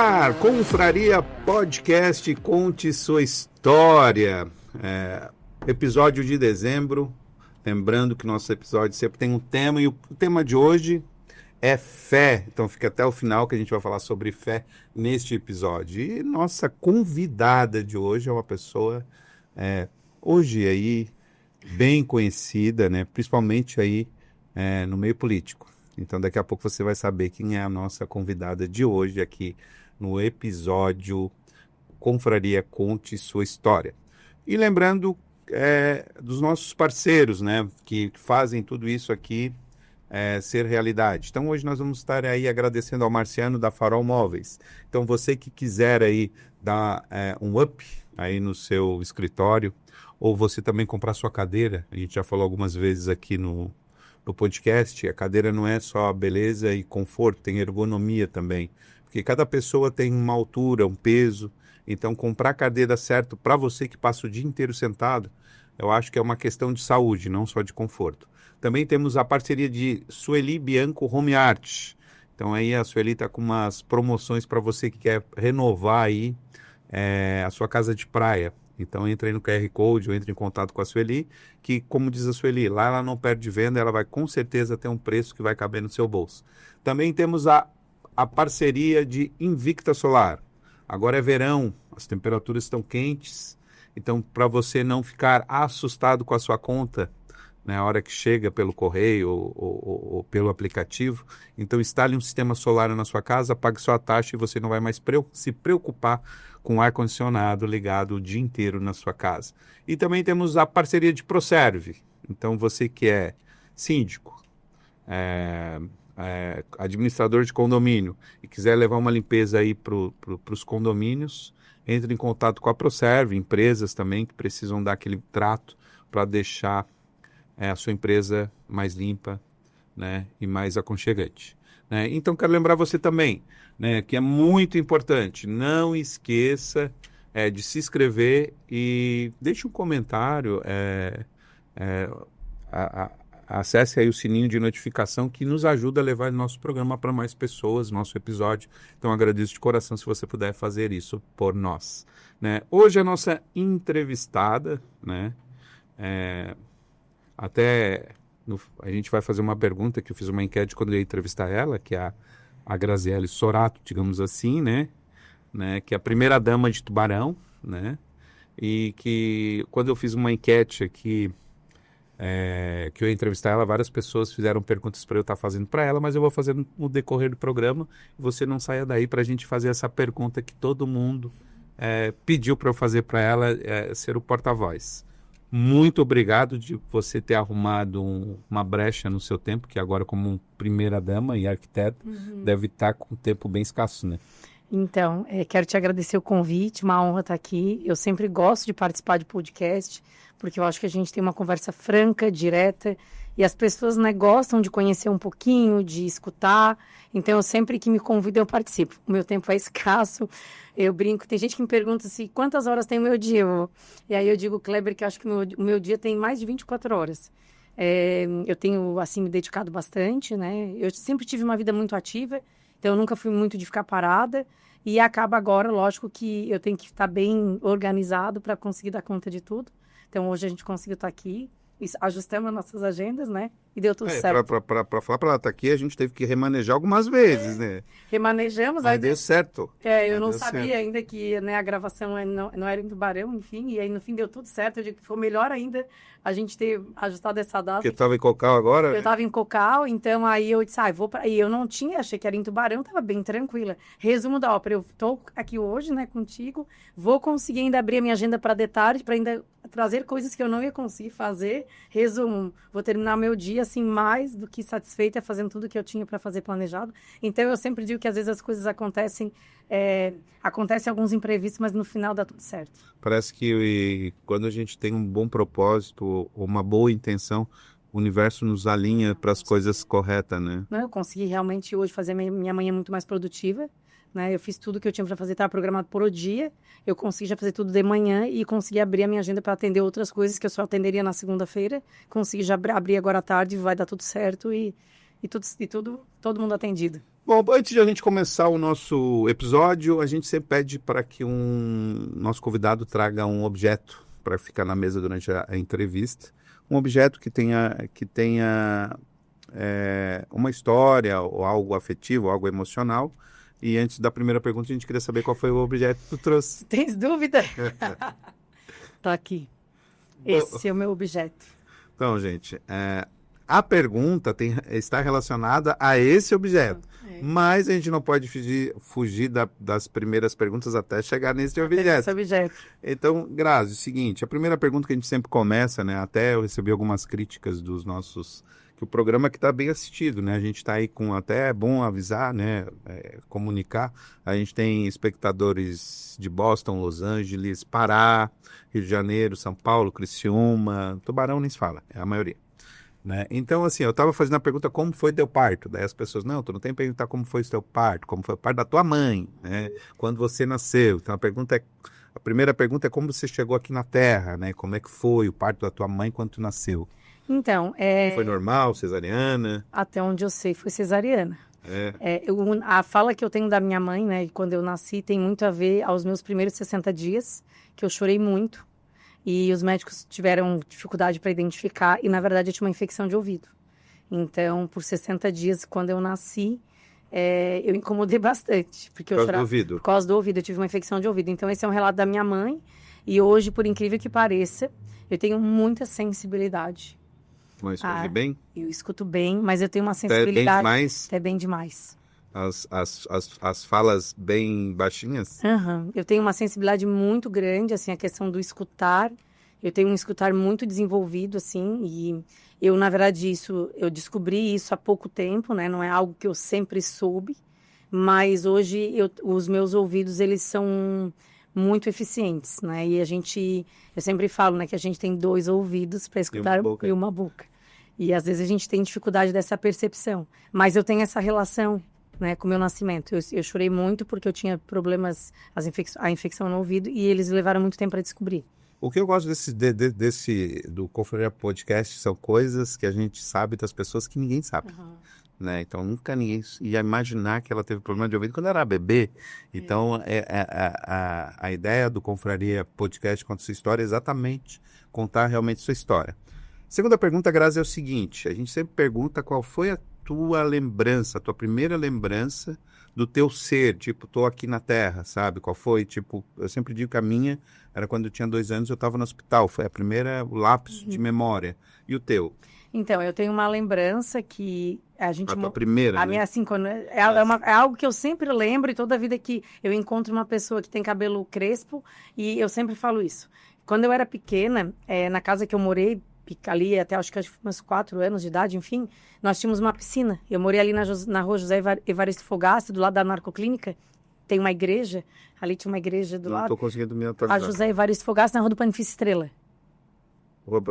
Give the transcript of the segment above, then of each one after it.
ar, Confraria Podcast, conte sua história. Episódio de dezembro, lembrando que nosso episódio sempre tem um tema, e o tema de hoje é fé. Então fica até o final que a gente vai falar sobre fé neste episódio. E nossa convidada de hoje é uma pessoa, hoje aí, bem conhecida, né? Principalmente aí no meio político. Então, daqui a pouco você vai saber quem é a nossa convidada de hoje aqui no episódio Confraria Conte Sua História. E lembrando dos nossos parceiros, né, que fazem tudo isso aqui ser realidade. Então, hoje nós vamos estar aí agradecendo ao Marciano da Farol Móveis. Então, você que quiser aí dar um up aí no seu escritório, ou você também comprar sua cadeira, a gente já falou algumas vezes aqui no podcast, a cadeira não é só beleza e conforto, tem ergonomia também, porque cada pessoa tem uma altura, um peso, então comprar a cadeira certa para você que passa o dia inteiro sentado, eu acho que é uma questão de saúde, não só de conforto. Também temos a parceria de Sueli Bianco Home Art, então aí a Sueli está com umas promoções para você que quer renovar aí a sua casa de praia. Então, entre aí no QR Code ou entre em contato com a Sueli, que, como diz a Sueli, lá ela não perde venda, ela vai com certeza ter um preço que vai caber no seu bolso. Também temos a parceria de Invicta Solar. Agora é verão, as temperaturas estão quentes, então para você não ficar assustado com a sua conta, né, a hora que chega pelo correio ou pelo aplicativo, então instale um sistema solar na sua casa, pague sua taxa e você não vai mais se preocupar com o ar-condicionado ligado o dia inteiro na sua casa. E também temos a parceria de ProServe. Então, você que é síndico, administrador de condomínio e quiser levar uma limpeza aí para os condomínios, entre em contato com a ProServe, empresas também que precisam dar aquele trato para deixar a sua empresa mais limpa, né, e mais aconchegante. Né? Então, quero lembrar você também, né, que é muito importante, não esqueça de se inscrever e deixe um comentário, acesse aí o sininho de notificação que nos ajuda a levar nosso programa para mais pessoas, nosso episódio. Então, agradeço de coração se você puder fazer isso por nós. Né? Hoje a nossa entrevistada, né, a gente vai fazer uma pergunta que eu fiz uma enquete quando eu ia entrevistar ela, que é a Graziele Sorato, digamos assim, né? Que é a primeira dama de Tubarão, né? E que quando eu fiz uma enquete aqui, que eu ia entrevistar ela, várias pessoas fizeram perguntas para eu estar fazendo para ela, mas eu vou fazer no decorrer do programa. Você não saia daí para a gente fazer essa pergunta que todo mundo pediu para eu fazer para ela, ser o porta-voz. Muito obrigado de você ter arrumado uma brecha no seu tempo, que agora como primeira dama e arquiteto, deve estar com um tempo bem escasso, né? Então, quero te agradecer o convite, uma honra estar aqui. Eu sempre gosto de participar de podcast, porque eu acho que a gente tem uma conversa franca, direta, e as pessoas, né, gostam de conhecer um pouquinho, de escutar. Então, eu sempre que me convidam, eu participo. O meu tempo é escasso, eu brinco. Tem gente que me pergunta assim, quantas horas tem o meu dia? E aí eu digo, Kleber, que eu acho que o meu dia tem mais de 24 horas. Eu tenho, assim, me dedicado bastante, né? Eu sempre tive uma vida muito ativa, então eu nunca fui muito de ficar parada. E acaba agora, lógico que eu tenho que estar bem organizado para conseguir dar conta de tudo. Então, hoje a gente conseguiu estar aqui. Ajustamos as nossas agendas, né? E deu tudo certo. Para falar para ela estar aqui, a gente teve que remanejar algumas vezes, né? Remanejamos. Mas deu certo. Eu não sabia ainda que, né, a gravação não era em Tubarão, enfim. E aí, no fim, deu tudo certo. Eu digo que foi melhor ainda a gente ter ajustado essa data. Porque eu estava em Cocal agora? Eu estava em Cocal, então aí eu disse, vou para... E eu não tinha, achei que era em Tubarão, estava bem tranquila. Resumo da ópera, eu estou aqui hoje, né, contigo. Vou conseguir ainda abrir a minha agenda para detalhes, para ainda trazer coisas que eu não ia conseguir fazer. Resumo, vou terminar meu dia, assim, mais do que satisfeita, fazendo tudo que eu tinha para fazer planejado. Então, eu sempre digo que às vezes as coisas acontecem alguns imprevistos, mas no final dá tudo certo. Parece que quando a gente tem um bom propósito, uma boa intenção, o universo nos alinha para as coisas corretas, né? Eu consegui realmente hoje fazer minha manhã muito mais produtiva, né? Eu fiz tudo que eu tinha para fazer, estava programado por o dia. Eu consegui já fazer tudo de manhã e consegui abrir a minha agenda para atender outras coisas que eu só atenderia na segunda-feira. Consegui já abrir agora à tarde, vai dar tudo certo e todo mundo atendido. Bom, antes de a gente começar o nosso episódio, a gente sempre pede para que nosso convidado traga um objeto para ficar na mesa durante a entrevista. Um objeto que tenha uma história, ou algo afetivo, algo emocional. E antes da primeira pergunta, a gente queria saber qual foi o objeto que tu trouxe. Tens dúvida? Tá aqui. Esse é o meu objeto. Então, gente, a pergunta está relacionada a esse objeto. Mas a gente não pode fugir das primeiras perguntas até chegar nesse objeto. Esse objeto. Então, Grazi, é o seguinte, a primeira pergunta que a gente sempre começa, né? Até eu recebi algumas críticas dos nossos... Que o programa aqui está bem assistido, né? A gente está aí com... Até é bom avisar, né? Comunicar. A gente tem espectadores de Boston, Los Angeles, Pará, Rio de Janeiro, São Paulo, Criciúma. Tubarão nem se fala, é a maioria. Né? Então, assim, eu estava fazendo a pergunta como foi teu parto, daí as pessoas, não, tu não tem que perguntar como foi o teu parto, como foi o parto da tua mãe, né? Quando você nasceu. Então, a primeira pergunta é como você chegou aqui na Terra, né? Como é que foi o parto da tua mãe quando tu nasceu? Então, Foi normal, cesariana? Até onde eu sei, foi cesariana. A fala que eu tenho da minha mãe, né, quando eu nasci, tem muito a ver aos meus primeiros 60 dias, que eu chorei muito. E os médicos tiveram dificuldade para identificar, e na verdade eu tinha uma infecção de ouvido. Então, por 60 dias, quando eu nasci, eu incomodei bastante. Porque por causa do ouvido? Por causa do ouvido, eu tive uma infecção de ouvido. Então, esse é um relato da minha mãe, e hoje, por incrível que pareça, eu tenho muita sensibilidade. Mas ouve bem? Eu escuto bem, mas eu tenho uma sensibilidade... Até bem demais? Até bem demais. As falas bem baixinhas? Uhum. Eu tenho uma sensibilidade muito grande, assim, a questão do escutar. Eu tenho um escutar muito desenvolvido, assim, e eu, na verdade, eu descobri isso há pouco tempo, né? Não é algo que eu sempre soube, mas hoje os meus ouvidos, eles são muito eficientes, né? E eu sempre falo, né, que a gente tem 2 ouvidos para escutar e uma boca. E às vezes a gente tem dificuldade dessa percepção, mas eu tenho essa relação, né, com o meu nascimento. Eu chorei muito porque eu tinha problemas, a infecção no ouvido, e eles levaram muito tempo para descobrir. O que eu gosto do Confraria Podcast são coisas que a gente sabe das pessoas que ninguém sabe. Uhum. Né? Então, nunca ninguém ia imaginar que ela teve problema de ouvido quando era bebê. Então, a ideia do Confraria Podcast conta sua história é exatamente contar realmente sua história. Segunda pergunta, Grazi, é o seguinte. A gente sempre pergunta qual foi a tua lembrança, a tua primeira lembrança do teu ser, tipo, tô aqui na Terra, sabe? Qual foi? Tipo, eu sempre digo que a minha era quando eu tinha 2 anos, eu estava no hospital. Foi a primeira, o lápis de memória. E o teu? Então, eu tenho uma lembrança que a gente... A tua primeira, a né? minha, assim, é algo que eu sempre lembro, e toda vida que eu encontro uma pessoa que tem cabelo crespo, e eu sempre falo isso. Quando eu era pequena, na casa que eu morei, ali até acho que uns 4 anos de idade, enfim, nós tínhamos uma piscina. Eu morei ali na rua José Evaristo Fogaça, do lado da narcoclínica. Tem uma igreja, ali tinha uma igreja do lado. Não estou conseguindo me atualizar. A José Evaristo Fogaça, na rua do Panifício Estrela.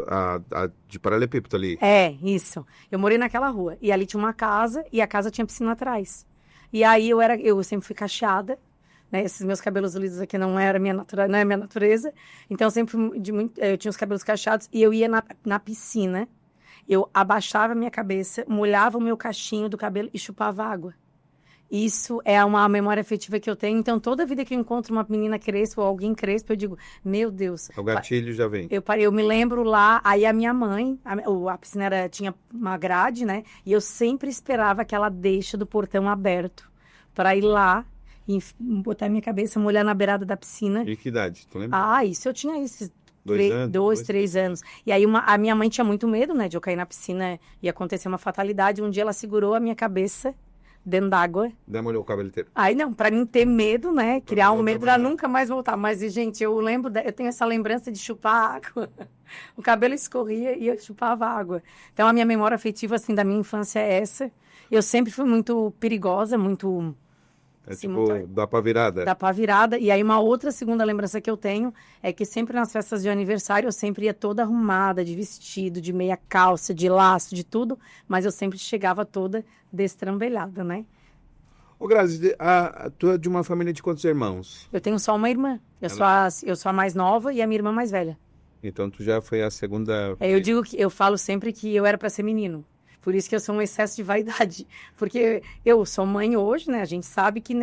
A de paralelepípedo ali. Isso. Eu morei naquela rua. E ali tinha uma casa, e a casa tinha piscina atrás. E aí eu sempre fui cacheada, né? Esses meus cabelos lisos aqui não é minha natureza. Então, eu sempre eu tinha os cabelos cacheados, e eu ia na piscina, eu abaixava a minha cabeça, molhava o meu cachinho do cabelo e chupava água. Isso é uma memória afetiva que eu tenho. Então, toda vida que eu encontro uma menina crespa ou alguém crespa, eu digo, meu Deus. O gatilho já vem. Eu me lembro lá, aí a minha mãe, a piscina tinha uma grade, né? E eu sempre esperava aquela deixa do portão aberto para ir lá e botar minha cabeça, molhar na beirada da piscina. E que idade, tu lembra? Isso eu tinha esses 3 anos. E aí a minha mãe tinha muito medo, né? De eu cair na piscina e acontecer uma fatalidade. Um dia ela segurou a minha cabeça dentro d'água. Daí molhou o cabelo inteiro. Aí não, pra mim ter medo, né? Criar um medo pra nunca mais voltar. Mas, gente, eu tenho essa lembrança de chupar água. O cabelo escorria e eu chupava água. Então, a minha memória afetiva, assim, da minha infância é essa. Eu sempre fui muito perigosa, muito... tipo, dá pra virada. Dá pra virada. E aí, uma outra segunda lembrança que eu tenho é que sempre nas festas de aniversário, eu sempre ia toda arrumada, de vestido, de meia calça, de laço, de tudo. Mas eu sempre chegava toda destrambelhada, né? Ô, Grazi, tu é de uma família de quantos irmãos? Eu tenho só uma irmã. Eu sou a mais nova e a minha irmã mais velha. Então, tu já foi a segunda... Eu falo sempre que eu era pra ser menino. Por isso que eu sou um excesso de vaidade. Porque eu sou mãe hoje, né? A gente sabe que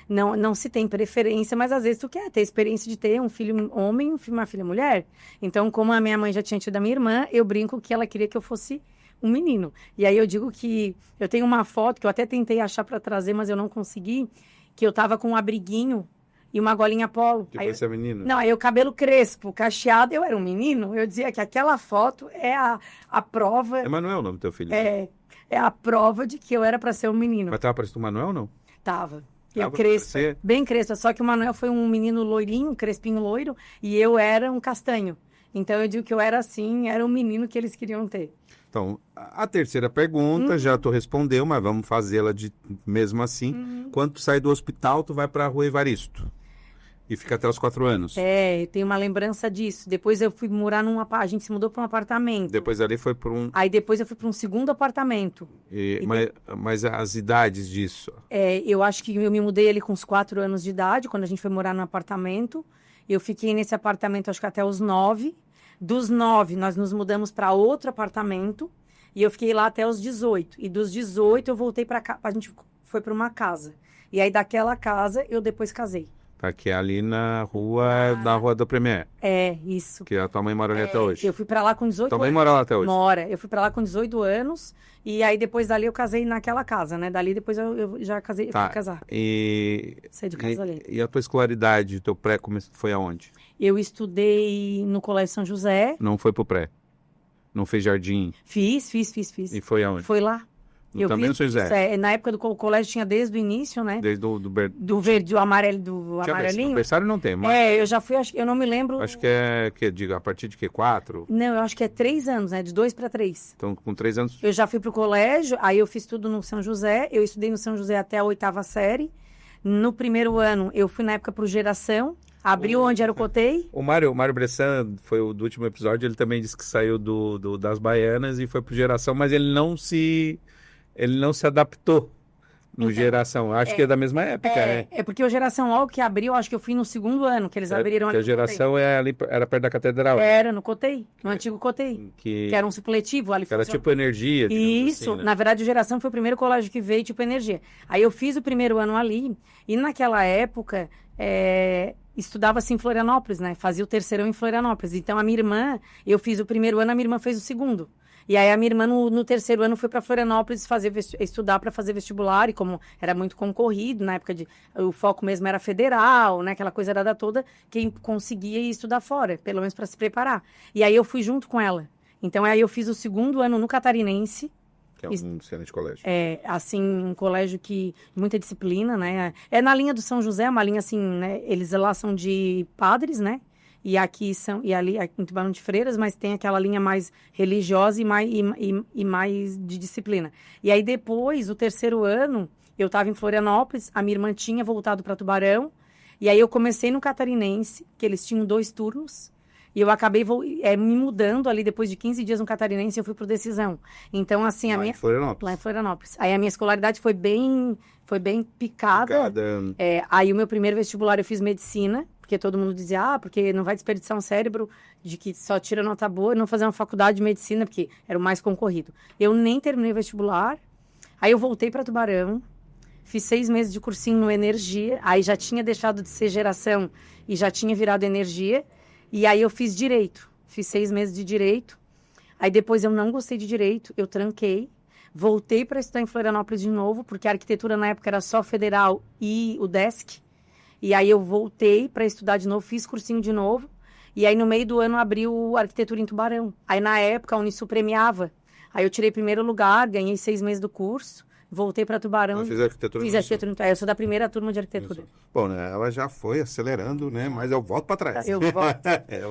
não se tem preferência, mas às vezes tu quer ter a experiência de ter um filho homem e uma filha mulher. Então, como a minha mãe já tinha tido a minha irmã, eu brinco que ela queria que eu fosse um menino. E aí eu digo que eu tenho uma foto que eu até tentei achar para trazer, mas eu não consegui, que eu tava com um abriguinho e uma golinha polo. Que você é menino? Não, aí o cabelo crespo, cacheado, eu era um menino. Eu dizia que aquela foto é a prova. Emanuel é o nome do teu filho? É a prova de que eu era para ser um menino. Mas tava parecendo o Manuel ou não? Tava. Eu Tava crespa, você? bem crespa. Só que o Manuel foi um menino loirinho, um crespinho loiro, e eu era um castanho. Então eu digo que eu era assim, era um menino que eles queriam ter. Então, a terceira pergunta, já tu respondeu, mas vamos fazê-la mesmo assim. Quando tu sai do hospital, tu vai pra Rua Evaristo. E fica até os 4 anos. Eu tenho uma lembrança disso. Depois eu fui morar a gente se mudou para um apartamento. Depois ali foi por um... Aí depois eu fui para um segundo apartamento. Mas as idades disso? Eu acho que eu me mudei ali com uns 4 anos de idade, quando a gente foi morar no apartamento. Eu fiquei nesse apartamento, acho que até os 9. Dos 9, nós nos mudamos para outro apartamento. E eu fiquei lá até os 18. E dos 18, eu voltei para cá. A gente foi para uma casa. E aí, daquela casa, eu depois casei. Tá, que é ali na Rua do Premier. Isso. Que a tua mãe mora ali até hoje. Eu fui pra lá com 18 Tua mãe anos. mora lá até hoje? Mora. Eu fui pra lá com 18 anos. E aí, depois dali, eu casei naquela casa, né? Dali, depois eu já casei, eu fui casar. Saí de casa ali. E a tua escolaridade, o teu pré, foi aonde? Eu estudei no Colégio São José. Não foi pro pré? Não fez jardim? Fiz. E foi aonde? Foi lá. Também no São José? Na época do colégio tinha desde o início, né? Desde do verde, do amarelo, do amarelinho. O berçário não tem, mas... Eu já fui, eu não me lembro... Acho que diga, a partir de 4? Não, eu acho que é 3 anos, né? De 2 para 3. Então, com 3 anos... Eu já fui pro colégio, aí eu fiz tudo no São José. Eu estudei no São José até a 8ª série. No primeiro ano, eu fui na época pro Geração. Abriu onde era o Cotei. O Mário Bressan, foi o do último episódio, ele também disse que saiu das Baianas e foi pro Geração, mas ele não se adaptou no Geração. Acho que é da mesma época, né? É porque o Geração logo que abriu, acho que eu fui no segundo ano, que eles abriram ali. A Geração era perto da Catedral. Era no Cotei, no antigo Cotei. Que era um supletivo ali. Que era tipo energia. Isso, assim, né? Na verdade o Geração foi o primeiro colégio que veio tipo energia. Aí eu fiz o primeiro ano ali, e naquela época... estudava-se em Florianópolis, né? Fazia o terceirão em Florianópolis. Então, a minha irmã, eu fiz o primeiro ano, a minha irmã fez o segundo. E aí, a minha irmã, no terceiro ano, foi para Florianópolis estudar para fazer vestibular. E como era muito concorrido, na época o foco mesmo era federal, né? Aquela coisa era toda, quem conseguia ir estudar fora, pelo menos para se preparar. E aí, eu fui junto com ela. Então, aí eu fiz o segundo ano no Catarinense. Que é um excelente colégio. Assim, um colégio que... Muita disciplina, né? É na linha do São José, uma linha assim, né? Eles lá são de padres, né? E aqui são... E ali, aqui em Tubarão de Freiras, mas tem aquela linha mais religiosa e mais de disciplina. E aí, depois, o terceiro ano, eu estava em Florianópolis, a minha irmã tinha voltado para Tubarão, e aí eu comecei no Catarinense, que eles tinham 2 turnos, e eu acabei me mudando ali, depois de 15 dias no Catarinense, eu fui pro Decisão. Então, assim, Lá em Florianópolis. Lá em Florianópolis. Aí a minha escolaridade foi bem picada. Aí o meu primeiro vestibular eu fiz medicina, porque todo mundo dizia, porque não vai desperdiçar um cérebro de que só tira nota boa e não fazer uma faculdade de medicina, porque era o mais concorrido. Eu nem terminei o vestibular, aí eu voltei para Tubarão, fiz 6 meses de cursinho no Energia, aí já tinha deixado de ser Geração e já tinha virado Energia. E aí eu fiz Direito, fiz 6 meses de Direito, aí depois eu não gostei de Direito, eu tranquei, voltei para estudar em Florianópolis de novo, porque a arquitetura na época era só federal e o DESC, e aí eu voltei para estudar de novo, fiz cursinho de novo, e aí no meio do ano abriu arquitetura em Tubarão. Aí na época a Unisul premiava, aí eu tirei primeiro lugar, ganhei 6 meses do curso, voltei para Tubarão. Fiz arquitetura. Fiz arquitetura. Eu sou da primeira turma de arquitetura. Isso. Bom, né, ela já foi acelerando, né? Mas eu volto para trás. Eu volto.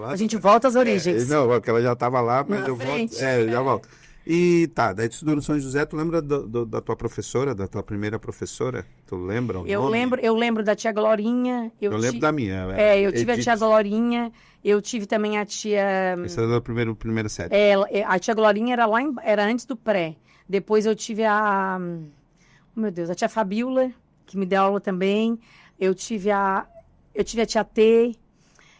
A gente volta às origens. Não, porque ela já estava lá, mas Na eu frente. volto. Já volto. E tá, daí tu estudou no São José, tu lembra da tua professora, da tua primeira professora? Tu lembra o nome? Eu lembro da tia Glorinha. Eu lembro da minha. Eu tive a tia Glorinha, eu tive também a tia... Essa era da primeira série. A tia Glorinha era antes do pré. Depois eu tive a tia Fabiola, que me deu aula também. Eu tive a tia T,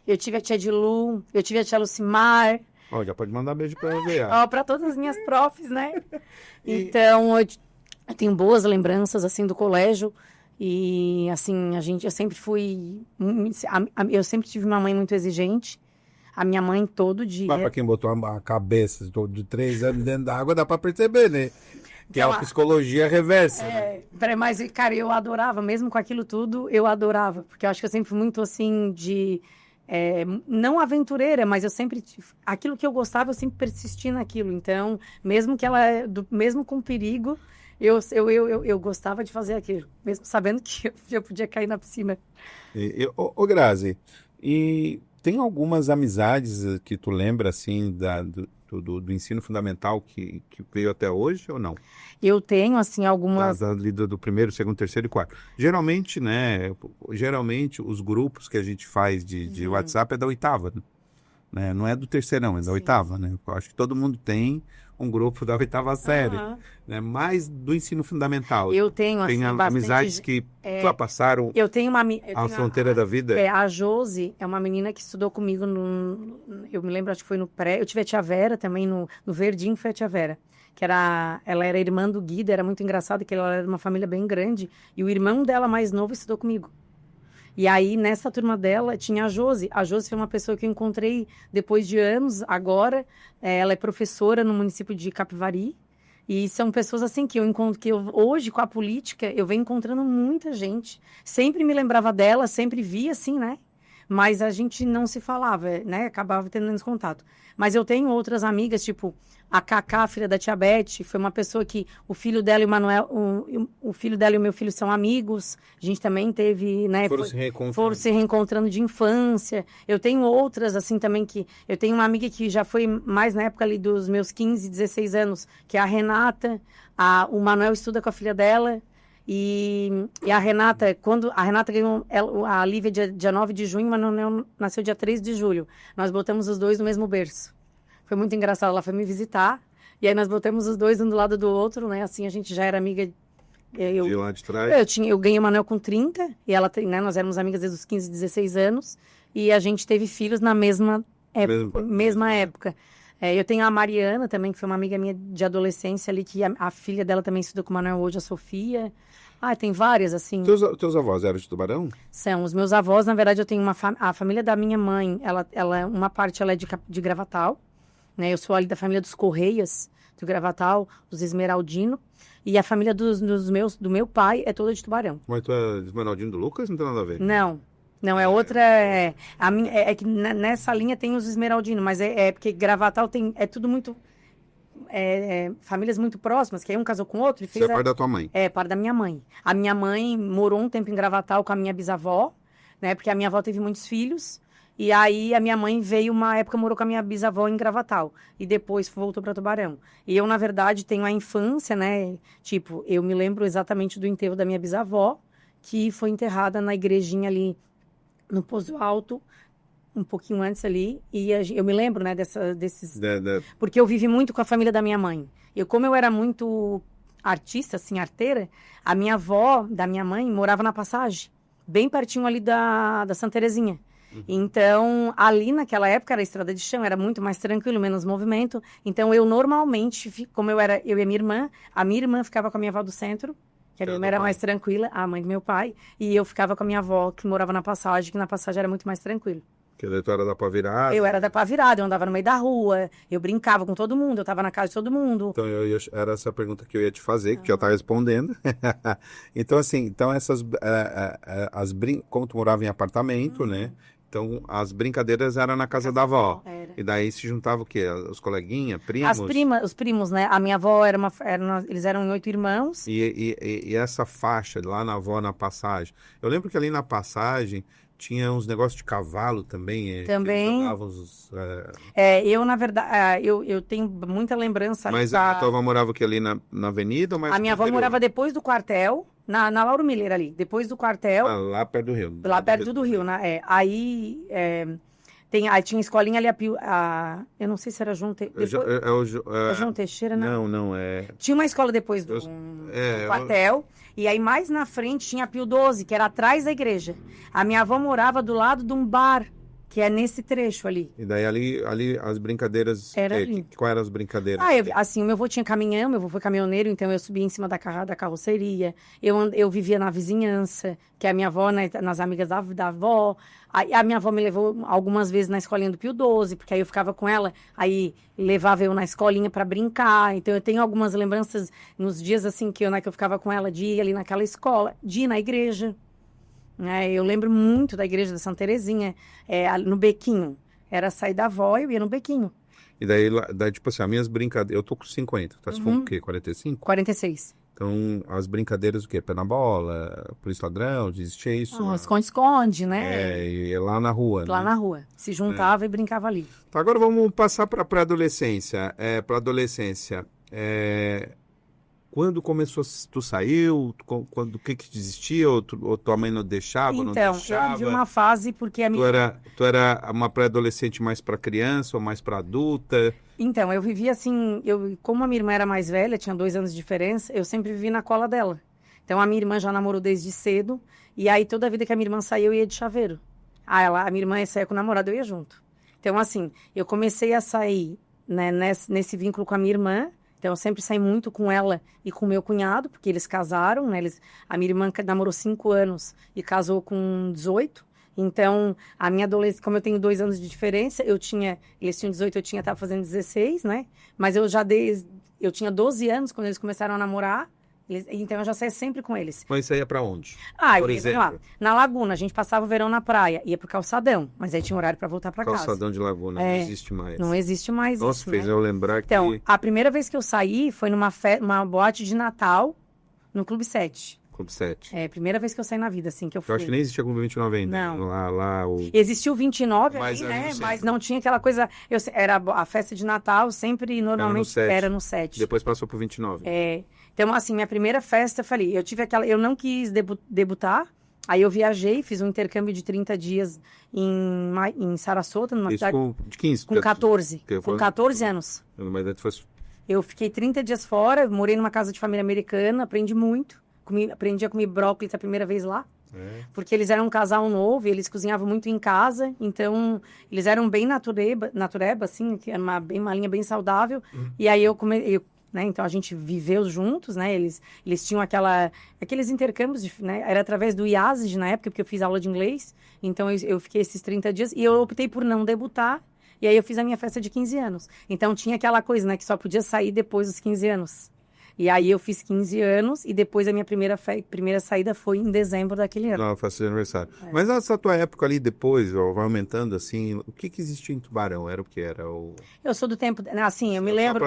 eu tive a tia Dilu, eu tive a tia Lucimar. Ó, já pode mandar beijo pra EVA. Ó, para todas as minhas profs, né? Então, eu tenho boas lembranças, assim, do colégio. E, assim, eu sempre fui... Eu sempre tive uma mãe muito exigente. A minha mãe todo dia... Mas pra quem botou a cabeça de 3 anos dentro da água, dá pra perceber, né? Que é uma psicologia reversa. Né? Mas, cara, eu adorava, mesmo com aquilo tudo, eu adorava. Porque eu acho que eu sempre fui muito, assim, não aventureira, mas eu sempre... Aquilo que eu gostava, eu sempre persisti naquilo. Então, mesmo mesmo com perigo... Eu gostava de fazer aquilo, mesmo sabendo que eu podia cair na piscina. Ô, Grazi, e tem algumas amizades que tu lembra, assim, do ensino fundamental que veio até hoje ou não? Eu tenho, assim, algumas... Ali do primeiro, segundo, terceiro e quarto. Geralmente, né, os grupos que a gente faz de WhatsApp é da oitava, né? Não é do terceirão, é da oitava, né? Eu acho que todo mundo tem um grupo da oitava série, né? Mais do ensino fundamental. Eu tenho, assim, amizades que só passaram a fronteira da vida. A Josi é uma menina que estudou comigo eu me lembro, acho que foi no pré. Eu tive a tia Vera também, no Verdinho foi a tia Vera. Ela era irmã do Guido, era muito engraçado que ela era de uma família bem grande. E o irmão dela mais novo estudou comigo. E aí, nessa turma dela, tinha a Josi. A Josi foi uma pessoa que eu encontrei depois de anos, agora. Ela é professora no município de Capivari. E são pessoas assim que eu encontro, hoje, com a política, eu venho encontrando muita gente. Sempre me lembrava dela, sempre via assim, né? Mas a gente não se falava, né? Acabava tendo menos contato. Mas eu tenho outras amigas, tipo a Cacá, filha da tia Beth, foi uma pessoa que o filho dela e o Manuel, o filho dela e o meu filho são amigos. A gente também teve, né? Foram se reencontrando de infância. Eu tenho outras, assim, também eu tenho uma amiga que já foi mais na época ali dos meus 15, 16 anos, que é a Renata. O Manuel estuda com a filha dela. E a Renata, quando a Renata ganhou, a Lívia dia 9 de junho, mas não nasceu dia 3 de julho. Nós botamos os dois no mesmo berço. Foi muito engraçado, ela foi me visitar, e aí nós botamos os dois um do lado do outro, né? Assim, a gente já era amiga... De lá de trás? Eu ganhei o Manuel com 30, e ela, né, nós éramos amigas desde os 15, 16 anos, e a gente teve filhos na mesma época. Eu tenho a Mariana também, que foi uma amiga minha de adolescência ali, que a filha dela também estudou com o Manuel hoje, a Sofia. Tem várias, assim. Teus avós eram de Tubarão? São. Os meus avós, na verdade, eu tenho a família da minha mãe, uma parte ela é de Gravatal, né? Eu sou ali da família dos Correias, do Gravatal, dos Esmeraldino. E a família do meu pai é toda de Tubarão. Mas tu é Esmeraldino do Lucas? Não tem nada a ver. Não, é outra. É que nessa linha tem os Esmeraldino, mas porque Gravatal é tudo muito. Famílias muito próximas, que aí um casou com o outro. Você é par da tua mãe? É, par da minha mãe. A minha mãe morou um tempo em Gravatal com a minha bisavó, né? Porque a minha avó teve muitos filhos. E aí a minha mãe uma época morou com a minha bisavó em Gravatal. E depois voltou para Tubarão. E eu, na verdade, tenho a infância, né? Tipo, eu me lembro exatamente do enterro da minha bisavó, que foi enterrada na igrejinha ali no Poço Alto, um pouquinho antes ali, e eu me lembro, né, desses... Porque eu vivi muito com a família da minha mãe. Como eu era muito artista, assim, arteira, a minha avó, da minha mãe, morava na Passagem, bem pertinho ali da Santa Terezinha. Então, ali naquela época era estrada de chão, era muito mais tranquilo, menos movimento. Então, eu normalmente, como eu e a minha irmã ficava com a minha avó do centro, que a minha irmã era mais tranquila, a mãe do meu pai, e eu ficava com a minha avó, que morava na Passagem, que na Passagem era muito mais tranquilo. Que tu era da pá virada? Eu era da pá virada, eu andava no meio da rua, eu brincava com todo mundo, eu tava na casa de todo mundo. Então, era essa a pergunta que eu ia te fazer, que já tá respondendo. Então, assim, como tu morava em apartamento, né? Então, as brincadeiras eram na casa da avó. Era. E daí se juntava o quê? Os coleguinhas, primos? Os primos, né? A minha avó eles eram 8 irmãos. E essa faixa lá na avó, na Passagem. Eu lembro que ali na Passagem tinha uns negócios de cavalo também. Também. Eu, na verdade, eu tenho muita lembrança. Mas a tua avó morava aqui ali na avenida? Ou mais a minha avó morava depois do quartel. Na Lauro Miller ali, depois do quartel. Lá perto do Rio. Lá perto do Rio, né? Aí tinha escolinha ali, eu não sei se era João João Teixeira, né? Não. Tinha uma escola depois do quartel, e aí mais na frente tinha a Pio 12, que era atrás da igreja. A minha avó morava do lado de um bar, que é nesse trecho ali. E daí ali as brincadeiras... Era ali. Quais eram as brincadeiras? Assim, o meu avô tinha caminhão, meu avô foi caminhoneiro, então eu subia em cima da carroceria. Eu vivia na vizinhança, que a minha avó, né, nas amigas da avó. Aí a minha avó me levou algumas vezes na escolinha do Pio XII, porque aí eu ficava com ela, aí levava eu na escolinha para brincar. Então eu tenho algumas lembranças nos dias assim que eu ficava com ela, de ir ali naquela escola, de ir na igreja. Eu lembro muito da igreja da Santa Terezinha, no Bequinho. Era sair da avó e eu ia no Bequinho. E daí, tipo assim, as minhas brincadeiras... Eu tô com 50, tá? Você falou o quê? 45? 46. Então, as brincadeiras, o quê? Pé na bola, polícia ladrão, existia isso? Esconde-esconde, né? E lá na rua, Lá na rua. Se juntava e brincava ali. Então, agora vamos passar para a adolescência. Quando começou, tu saiu? O que existia? Ou tua mãe não deixava, não deixava? Então, eu vi uma fase porque a minha... Tu era uma pré-adolescente mais para criança ou mais para adulta? Então, eu vivia assim... Como a minha irmã era mais velha, tinha 2 anos de diferença, eu sempre vivi na cola dela. Então, a minha irmã já namorou desde cedo. E aí, toda a vida que a minha irmã saía, eu ia de chaveiro. A minha irmã saía com o namorado, eu ia junto. Então, assim, eu comecei a sair, né, nesse vínculo com a minha irmã. Então, eu sempre saí muito com ela e com o meu cunhado, porque eles casaram, né? A minha irmã namorou 5 anos e casou com 18. Então, a minha adolescência, como eu tenho 2 anos de diferença, eles tinham 18, eu estava fazendo 16, né? Mas eu tinha 12 anos quando eles começaram a namorar. Então, eu já saía sempre com eles. Mas você ia pra onde? Por exemplo? Lá, na Laguna, a gente passava o verão na praia, ia pro calçadão, mas aí tinha horário para voltar para casa. Calçadão de Laguna, não existe mais. Não existe mais. Nossa, isso, fez né? eu lembrar Então, a primeira vez que eu saí foi uma boate de Natal no Clube 7. Clube 7. Primeira vez que eu saí na vida, assim, que eu fui. Eu acho que nem existia Clube 29 ainda. Não. Existiu o 29 ali, né? Mas não tinha aquela coisa... Era a festa de Natal, sempre, normalmente, era no 7. Depois passou pro 29. Então, assim, minha primeira festa, eu não quis debutar, aí eu viajei, fiz um intercâmbio de 30 dias em Sarasota, numa cidade... De 15? Com 14. Com 14 anos. Eu fiquei 30 dias fora, morei numa casa de família americana, aprendi muito. Aprendi a comer brócolis a primeira vez lá. Porque eles eram um casal novo e eles cozinhavam muito em casa. Então, eles eram bem natureba, assim, que era uma linha bem saudável. E aí né, então, a gente viveu juntos, né? Eles tinham aqueles intercâmbios, né? Era através do IASIG na época, porque eu fiz aula de inglês. Então, eu fiquei esses 30 dias. E eu optei por não debutar. E aí, eu fiz a minha festa de 15 anos. Então, tinha aquela coisa, né? Que só podia sair depois dos 15 anos. E aí eu fiz 15 anos e depois a minha primeira saída foi em dezembro daquele ano. Não, festa de aniversário. Mas nessa tua época ali depois, vai aumentando assim, o que existia em Tubarão? Era o que era? Eu sou do tempo, assim, eu me lembro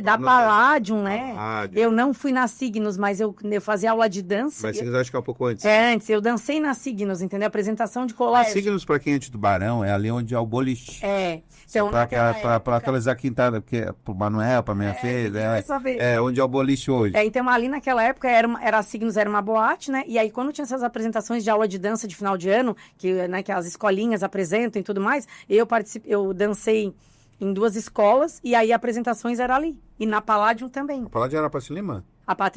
da Palladium, né? Eu não fui na Signos, mas eu fazia aula de dança. Mas Signos acho que é um pouco antes. Antes, eu dancei na Signos, entendeu? Apresentação de colégio. Signos, pra quem é de Tubarão, é ali onde é o boliche. Então, pra atualizar quem tá, porque pro Manuel, pra minha filha, onde é o boliche hoje. Então, ali naquela época, a Signos era uma boate, né? E aí, quando tinha essas apresentações de aula de dança de final de ano, que as escolinhas apresentam e tudo mais, eu dancei em 2 escolas, e aí apresentações era ali. E na Palladium também. A Palladium era na Patrício Lima?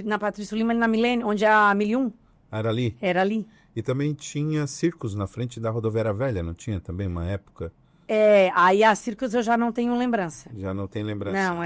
Na Patrício Lima, na Milênio, onde é a 1001. Era ali? Era ali. E também tinha circos na frente da Rodoviária Velha, não tinha também uma época? Aí a circos eu já não tenho lembrança. Já não tem lembrança? Não,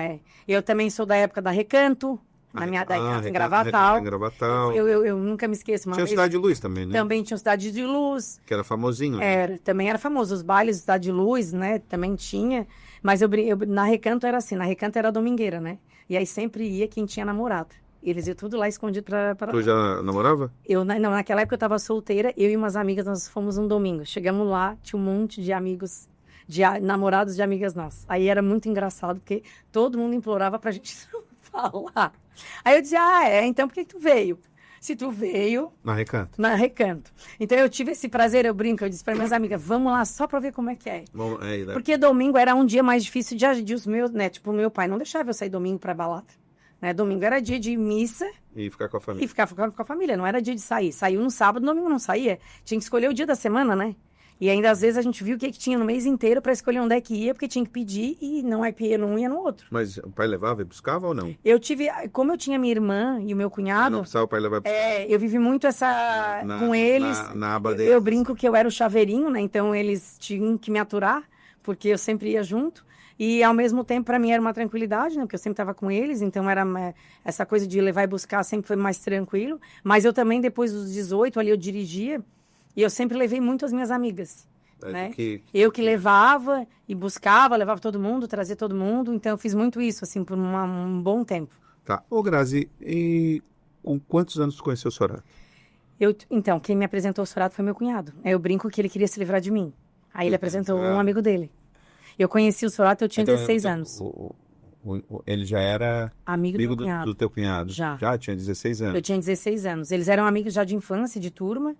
Eu também sou da época da Recanto. Em Gravatal. Eu nunca me esqueço. Tinha Cidade de Luz também, né? Também tinha Cidade de Luz. Que era famosinho. Né? Também era famoso. Os bailes de Cidade de Luz, né? Também tinha. Mas na Recanto era assim. Na Recanto era domingueira, né? E aí sempre ia quem tinha namorado. Eles iam tudo lá escondido pra... Tu já namorava? Não, naquela época eu tava solteira. Eu e umas amigas, nós fomos um domingo. Chegamos lá, tinha um monte de amigos... namorados de amigas nossas. Aí era muito engraçado, porque todo mundo implorava pra gente falar. Aí eu dizia, então por que tu veio? Se tu veio... Na Recanto. Na Recanto. Então eu tive esse prazer, eu brinco, eu disse para minhas amigas, vamos lá só para ver como é que é. Porque domingo era um dia mais difícil de os meus, né? Tipo, meu pai não deixava eu sair domingo pra balada. Né? Domingo era dia de missa. E ficar com a família. E ficar com a família, não era dia de sair. Saiu no sábado, domingo não saía. Tinha que escolher o dia da semana, né? E ainda, às vezes, a gente viu o que tinha no mês inteiro para escolher onde é que ia, porque tinha que pedir e não ia num, ia no outro. Mas o pai levava e buscava ou não? Como eu tinha minha irmã e o meu Não cunhado, precisava o pai levar e buscar. eu vivi muito com eles. Na aba Eu deles. brinco que eu era o chaveirinho, né? Então, eles tinham que me aturar, porque eu sempre ia junto. E, ao mesmo tempo, para mim era uma tranquilidade, né? Porque eu sempre estava com eles, então essa coisa de levar e buscar sempre foi mais tranquilo. Mas eu também, depois dos 18, ali eu dirigia, e eu sempre levei muito as minhas amigas, né? Eu que levava e buscava, levava todo mundo, trazia todo mundo. Então, eu fiz muito isso, assim, por um bom tempo. Tá. Ô, Grazi, e com quantos anos tu conheceu o Sorato? Então, quem me apresentou o Sorato foi meu cunhado. Eu brinco que ele queria se livrar de mim. Aí ele apresentou um amigo dele. Eu conheci o Sorato, eu tinha 16 anos. Ele já era amigo do teu cunhado? Já. Já tinha 16 anos? Eu tinha 16 anos. Eles eram amigos já de infância, de turma.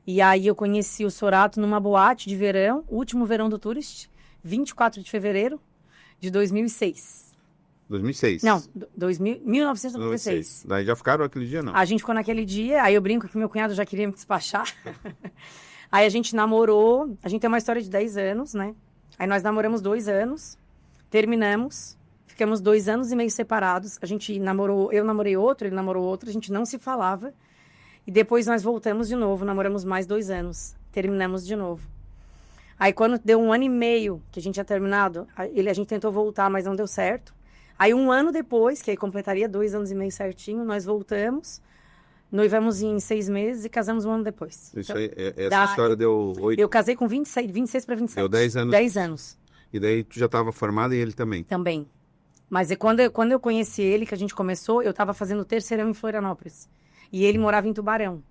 E aí eu conheci o Sorato numa boate de verão, último verão do Tourist, 24 de fevereiro de 2006. 2006? Não, 1996. Daí já ficaram aquele dia, não? A gente ficou naquele dia, aí eu brinco que meu cunhado já queria me despachar. Aí a gente namorou, a gente tem uma história de 10 anos, né? Aí nós namoramos 2 anos, terminamos, ficamos 2 anos e meio separados. A gente namorou, eu namorei outro, ele namorou outro, a gente não se falava. E depois nós voltamos de novo, namoramos mais 2 anos, terminamos de novo. Aí quando deu 1 ano e meio que a gente tinha terminado, a gente tentou voltar, mas não deu certo. Aí 1 ano depois, que aí completaria 2 anos e meio certinho, nós voltamos, noivamos em 6 meses e casamos 1 ano depois. Isso aí, essa história deu 8... Eu casei com 26 para 27. Deu 10 anos. 10 anos. E daí tu já estava formada e ele também? Também. Mas quando eu conheci ele, que a gente começou, eu estava fazendo o terceirão em Florianópolis. E ele morava em Tubarão.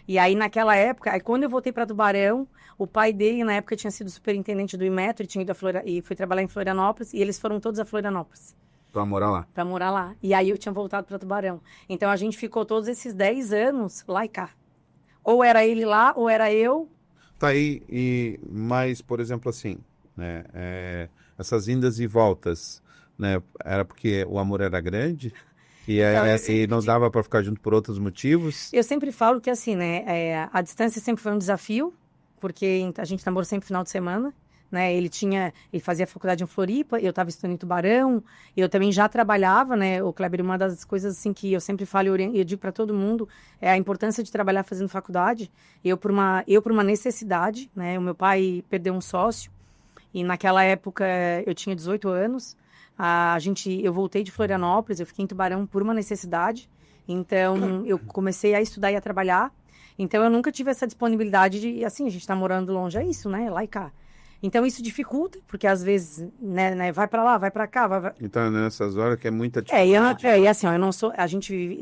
E aí, naquela época, aí quando eu voltei para Tubarão, o pai dele, na época, tinha sido superintendente do Inmetro e tinha ido e foi trabalhar em Florianópolis. E eles foram todos a Florianópolis. Pra morar lá? Pra morar lá. E aí eu tinha voltado para Tubarão. Então a gente ficou todos esses 10 anos lá e cá. Ou era ele lá, ou era eu. Tá aí, mas, por exemplo, assim, né, essas indas e voltas, né, era porque o amor era grande e não dava para ficar junto por outros motivos? Eu sempre falo que, assim, né, a distância sempre foi um desafio, porque a gente namorou sempre final de semana. Né, ele fazia faculdade em Floripa, eu estava estudando em Tubarão, eu também já trabalhava, né, o Kleber, uma das coisas assim que eu sempre falo e eu digo para todo mundo, é a importância de trabalhar fazendo faculdade. Eu por uma necessidade, né, o meu pai perdeu um sócio, e naquela época eu tinha 18 anos, eu voltei de Florianópolis, eu fiquei em Tubarão por uma necessidade, então eu comecei a estudar e a trabalhar, então eu nunca tive essa disponibilidade de, assim, a gente tá morando longe, é isso, né, lá e cá. Então, isso dificulta, porque às vezes, né, vai pra lá, vai pra cá, vai... Então, nessas horas que é muita dificuldade. E assim, ó, eu não sou... A gente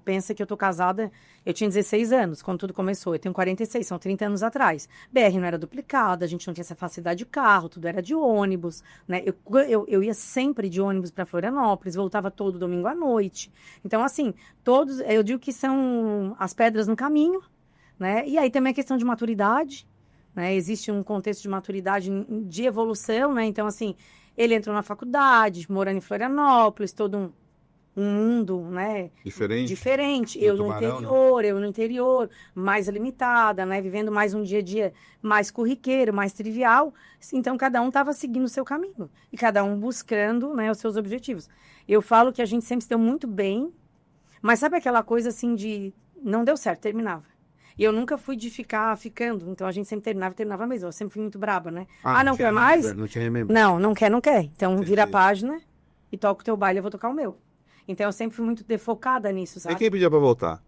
pensa que eu tô casada... Eu tinha 16 anos, quando tudo começou. Eu tenho 46, são 30 anos atrás. BR não era duplicada, a gente não tinha essa facilidade de carro, tudo era de ônibus, né? Eu ia sempre de ônibus pra Florianópolis, voltava todo domingo à noite. Então, assim, eu digo que são as pedras no caminho, né? E aí também a questão de maturidade... Né? Existe um contexto de maturidade, de evolução, né? Então, assim, ele entrou na faculdade, morando em Florianópolis, todo um mundo, né? Diferente. Eu no interior, mais limitada, né? Vivendo mais um dia a dia mais corriqueiro, mais trivial. Então, cada um estava seguindo o seu caminho. E cada um buscando, né, os seus objetivos. Eu falo que a gente sempre se deu muito bem, mas sabe aquela coisa, assim, de... Não deu certo, terminava. E eu nunca fui de ficar ficando. Então, a gente sempre terminava mesmo. Eu sempre fui muito braba, né? Não quer mais? Não tinha mesmo. Não quer. Então, vira a página e toca o teu baile, eu vou tocar o meu. Então, eu sempre fui muito defocada nisso, sabe? E quem pedia pra voltar?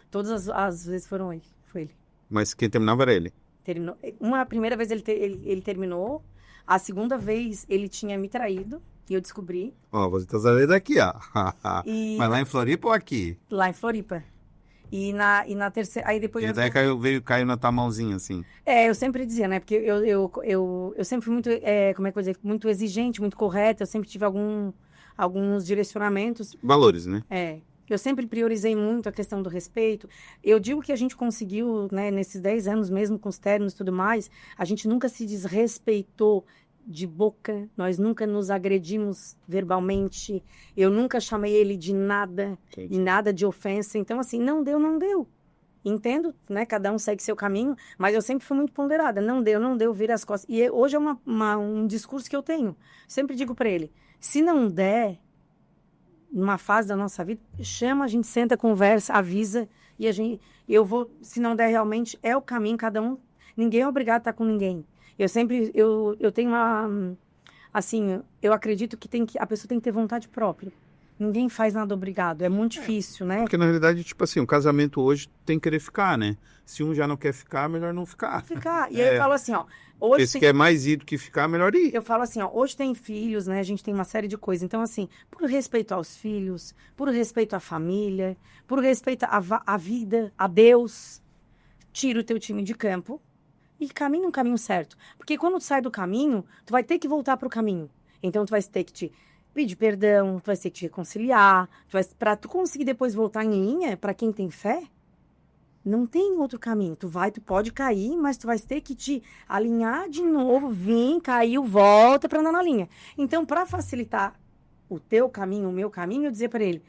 Todas as vezes foi ele. Mas quem terminava era ele? Terminou. A primeira vez ele terminou. A segunda vez, ele tinha me traído. E eu descobri. Você tá sabendo aqui, ó. Mas lá em Floripa ou aqui? Lá em Floripa. E na terceira... Aí depois... E daí caiu na tua mãozinha, assim. Eu sempre dizia, né? Porque eu sempre fui muito, como é que eu vou dizer? Muito exigente, muito correta. Eu sempre tive alguns direcionamentos. Valores, né? Eu sempre priorizei muito a questão do respeito. Eu digo que a gente conseguiu, né? Nesses 10 anos, mesmo com os términos e tudo mais, a gente nunca se desrespeitou de boca, nós nunca nos agredimos verbalmente, eu nunca chamei ele de nada, de nada de ofensa, então assim, não deu, Entendo, né? Cada um segue seu caminho, mas eu sempre fui muito ponderada. Não deu, vira as costas. E hoje é um discurso que eu tenho. Sempre digo para ele, se não der, numa fase da nossa vida, chama, a gente senta, conversa, avisa, e se não der realmente, é o caminho, cada um, ninguém é obrigado a estar com ninguém. Eu tenho assim, eu acredito que a pessoa tem que ter vontade própria. Ninguém faz nada obrigado, é muito difícil, né? Porque, na realidade, tipo assim, o casamento hoje tem que querer ficar, né? Se um já não quer ficar, melhor não ficar. E aí eu falo assim, ó... Hoje se quer mais ir do que ficar, melhor ir. Eu falo assim, ó, hoje tem filhos, né? A gente tem uma série de coisas. Então, assim, por respeito aos filhos, por respeito à família, por respeito à vida, a Deus, tira o teu time de campo e caminha um caminho certo. Porque quando tu sai do caminho, tu vai ter que voltar pro caminho. Então, tu vai ter que te pedir perdão, tu vai ter que te reconciliar, pra tu conseguir depois voltar em linha, pra quem tem fé, não tem outro caminho. Tu pode cair, mas tu vai ter que te alinhar de novo, caiu, volta pra andar na linha. Então, pra facilitar o teu caminho, o meu caminho, eu dizer pra ele,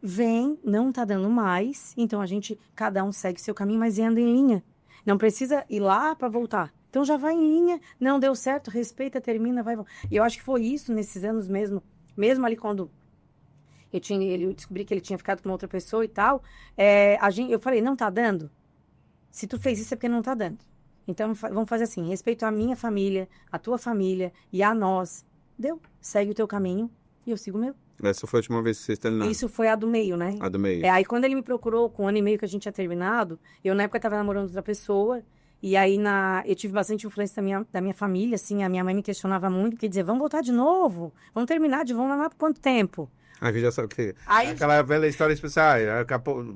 vem, não tá dando mais, então cada um segue seu caminho, mas anda em linha. Não precisa ir lá pra voltar. Então já vai em linha, não deu certo, respeita, termina, vai. E eu acho que foi isso nesses anos mesmo ali quando eu descobri que ele tinha ficado com outra pessoa e tal, eu falei, não tá dando? Se tu fez isso é porque não tá dando. Então vamos fazer assim, respeito a minha família, a tua família e a nós. Deu, segue o teu caminho e eu sigo o meu. Essa foi a última vez que vocês terminaram? Isso foi a do meio, né? A do meio. Aí quando ele me procurou, com 1 ano e meio que a gente tinha terminado, eu na época tava namorando outra pessoa, e aí eu tive bastante influência da minha família, assim, a minha mãe me questionava muito, quer dizer, vamos voltar de novo? Vamos terminar vamos namorar por quanto tempo? Aqui já sabe o que... Aí, aquela velha história especial,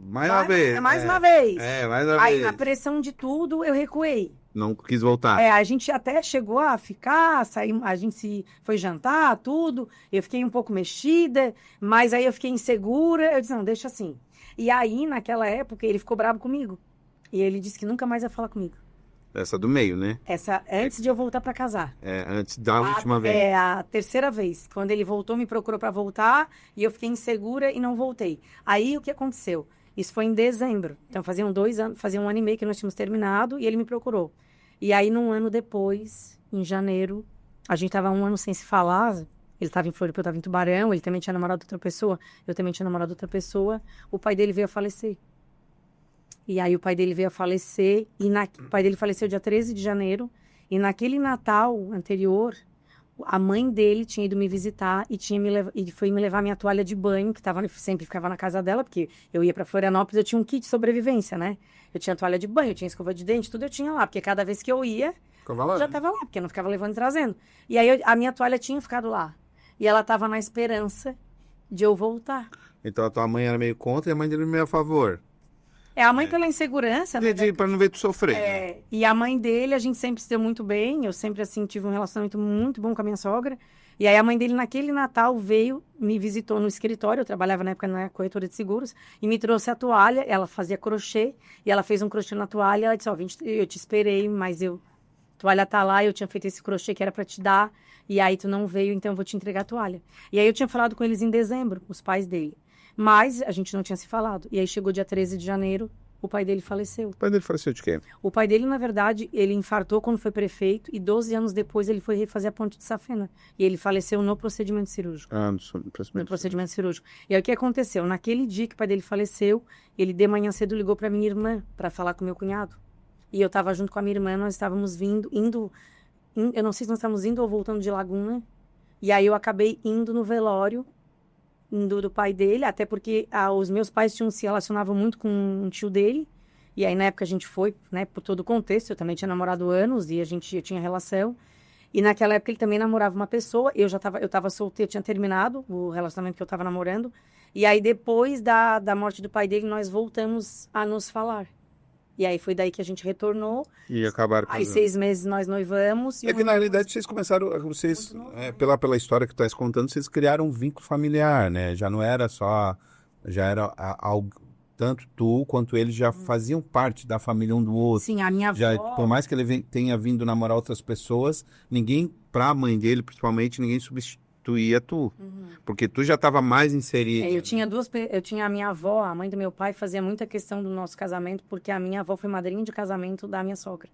mais uma vez. Mais uma vez. Mais uma aí, vez. na pressão de tudo, eu recuei. Não quis voltar. A gente até chegou a ficar, a gente foi jantar, tudo. Eu fiquei um pouco mexida, mas aí eu fiquei insegura. Eu disse, não, deixa assim. E aí, naquela época, ele ficou bravo comigo. E ele disse que nunca mais ia falar comigo. Essa do meio, né? Antes de eu voltar pra casar. Antes da última vez. A terceira vez. Quando ele voltou, me procurou pra voltar, e eu fiquei insegura e não voltei. Aí, o que aconteceu? Isso foi em dezembro. Então, fazia 1 ano e meio que nós tínhamos terminado, e ele me procurou. E aí, 1 ano depois, em janeiro, a gente tava 1 ano sem se falar. Ele estava em Floripa, eu estava em Tubarão. Ele também tinha namorado outra pessoa. Eu também tinha namorado outra pessoa. O pai dele veio a falecer. E aí, o pai dele veio a falecer. O pai dele faleceu dia 13 de janeiro. E naquele Natal anterior, a mãe dele tinha ido me visitar e foi me levar minha toalha de banho, que sempre ficava na casa dela, porque eu ia para Florianópolis, eu tinha um kit de sobrevivência, né? Eu tinha toalha de banho, eu tinha escova de dente, tudo eu tinha lá, porque cada vez que eu ia, já estava lá, porque eu não ficava levando e trazendo. E aí a minha toalha tinha ficado lá. E ela estava na esperança de eu voltar. Então a tua mãe era meio contra e a mãe dele meio a favor. A mãe pela insegurança, né? Para não ver tu sofrer. E a mãe dele, a gente sempre se deu muito bem. Eu sempre, assim, tive um relacionamento muito bom com a minha sogra. E aí a mãe dele, naquele Natal, me visitou no escritório. Eu trabalhava na época na corretora de seguros. E me trouxe a toalha. Ela fazia crochê. E ela fez um crochê na toalha. Ela disse, eu te esperei, mas a toalha tá lá. Eu tinha feito esse crochê que era para te dar. E aí tu não veio, então eu vou te entregar a toalha. E aí eu tinha falado com eles em dezembro, os pais dele. Mas a gente não tinha se falado. E aí chegou dia 13 de janeiro, o pai dele faleceu. O pai dele faleceu de quê? O pai dele, na verdade, ele infartou quando foi prefeito e 12 anos depois ele foi refazer a ponte de Safena. E ele faleceu no procedimento cirúrgico. No procedimento cirúrgico. E aí o que aconteceu? Naquele dia que o pai dele faleceu, ele de manhã cedo ligou para minha irmã para falar com meu cunhado. E eu estava junto com a minha irmã, nós estávamos eu não sei se nós estávamos indo ou voltando de Laguna. E aí eu acabei indo no velório do pai dele, até porque os meus pais se relacionavam muito com um tio dele, e aí na época a gente foi, né, por todo o contexto, eu também tinha namorado anos, e eu tinha relação, e naquela época ele também namorava uma pessoa, eu tava solteira, eu tinha terminado o relacionamento que eu tava namorando, e aí depois da morte do pai dele, nós voltamos a nos falar. E aí foi daí que a gente retornou. E acabaram casando. Aí 6 meses nós noivamos. É que na realidade vocês começaram, pela história que tu estás contando, vocês criaram um vínculo familiar, né? Já não era só, já era algo, tanto tu quanto ele já faziam parte da família um do outro. Sim, a minha avó... Já, por mais que ele tenha vindo namorar outras pessoas, ninguém, pra mãe dele principalmente, ninguém tu ia porque tu já estava mais inserido. Eu tinha a minha avó, a mãe do meu pai, fazia muita questão do nosso casamento, porque a minha avó foi madrinha de casamento da minha sogra.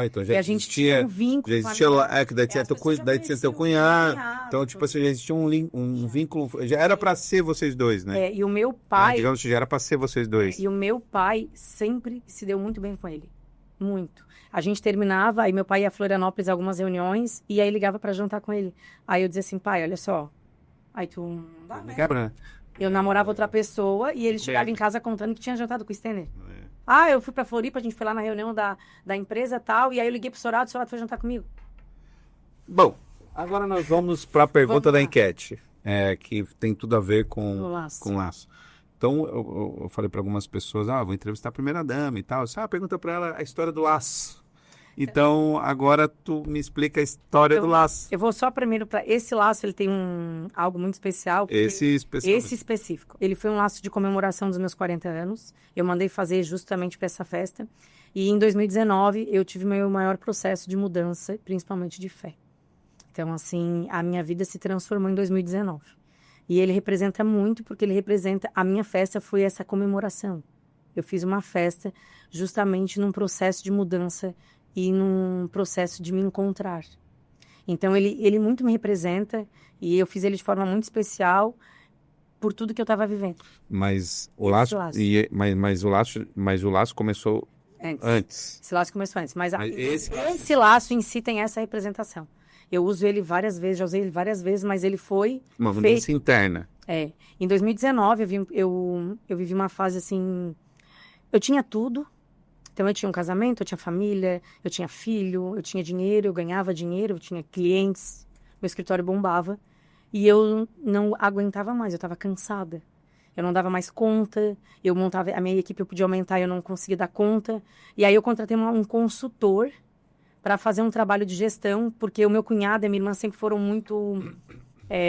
Então já e a gente tinha um vínculo. Já existia lá, que daí tinha teu cunhado. Então, tipo assim, já existia um vínculo. Já era para ser vocês dois, né? E o meu pai. Digamos que já era para ser vocês dois. E o meu pai sempre se deu muito bem com ele. Muito. A gente terminava, aí meu pai ia a Florianópolis algumas reuniões, e aí ligava para jantar com ele. Aí eu dizia assim, pai, olha só. Aí tu. Não dá, né? Eu namorava outra pessoa e ele chegava em casa contando que tinha jantado com o Stenner. Eu fui pra Floripa, a gente foi lá na reunião da empresa e tal, e aí eu liguei pro Sorato, o Sorato foi jantar comigo. Bom, agora nós vamos para a pergunta da enquete, que tem tudo a ver com o laço. Então, eu falei para algumas pessoas, vou entrevistar a primeira-dama e tal. Pergunta para ela a história do laço. Então, agora tu me explica a história do laço. Eu vou só primeiro para esse laço, ele tem algo muito especial. Esse específico. Ele foi um laço de comemoração dos meus 40 anos. Eu mandei fazer justamente para essa festa. E em 2019, eu tive meu maior processo de mudança, principalmente de fé. Então, assim, a minha vida se transformou em 2019. E ele representa muito, porque ele representa... A minha festa foi essa comemoração. Eu fiz uma festa justamente num processo de mudança e num processo de me encontrar. Então, ele muito me representa e eu fiz ele de forma muito especial por tudo que eu estava vivendo. Mas o laço, mas o laço começou antes. Esse laço começou antes, mas esse laço em si tem essa representação. Eu uso ele várias vezes, já usei ele várias vezes, mas ele foi uma mudança interna. Em 2019, eu vivi uma fase assim... Eu tinha tudo. Então, eu tinha um casamento, eu tinha família, eu tinha filho, eu tinha dinheiro, eu ganhava dinheiro, eu tinha clientes, meu escritório bombava. E eu não aguentava mais, eu estava cansada. Eu não dava mais conta, eu montava... A minha equipe eu podia aumentar, eu não conseguia dar conta. E aí, eu contratei um consultor para fazer um trabalho de gestão, porque o meu cunhado e a minha irmã sempre foram muito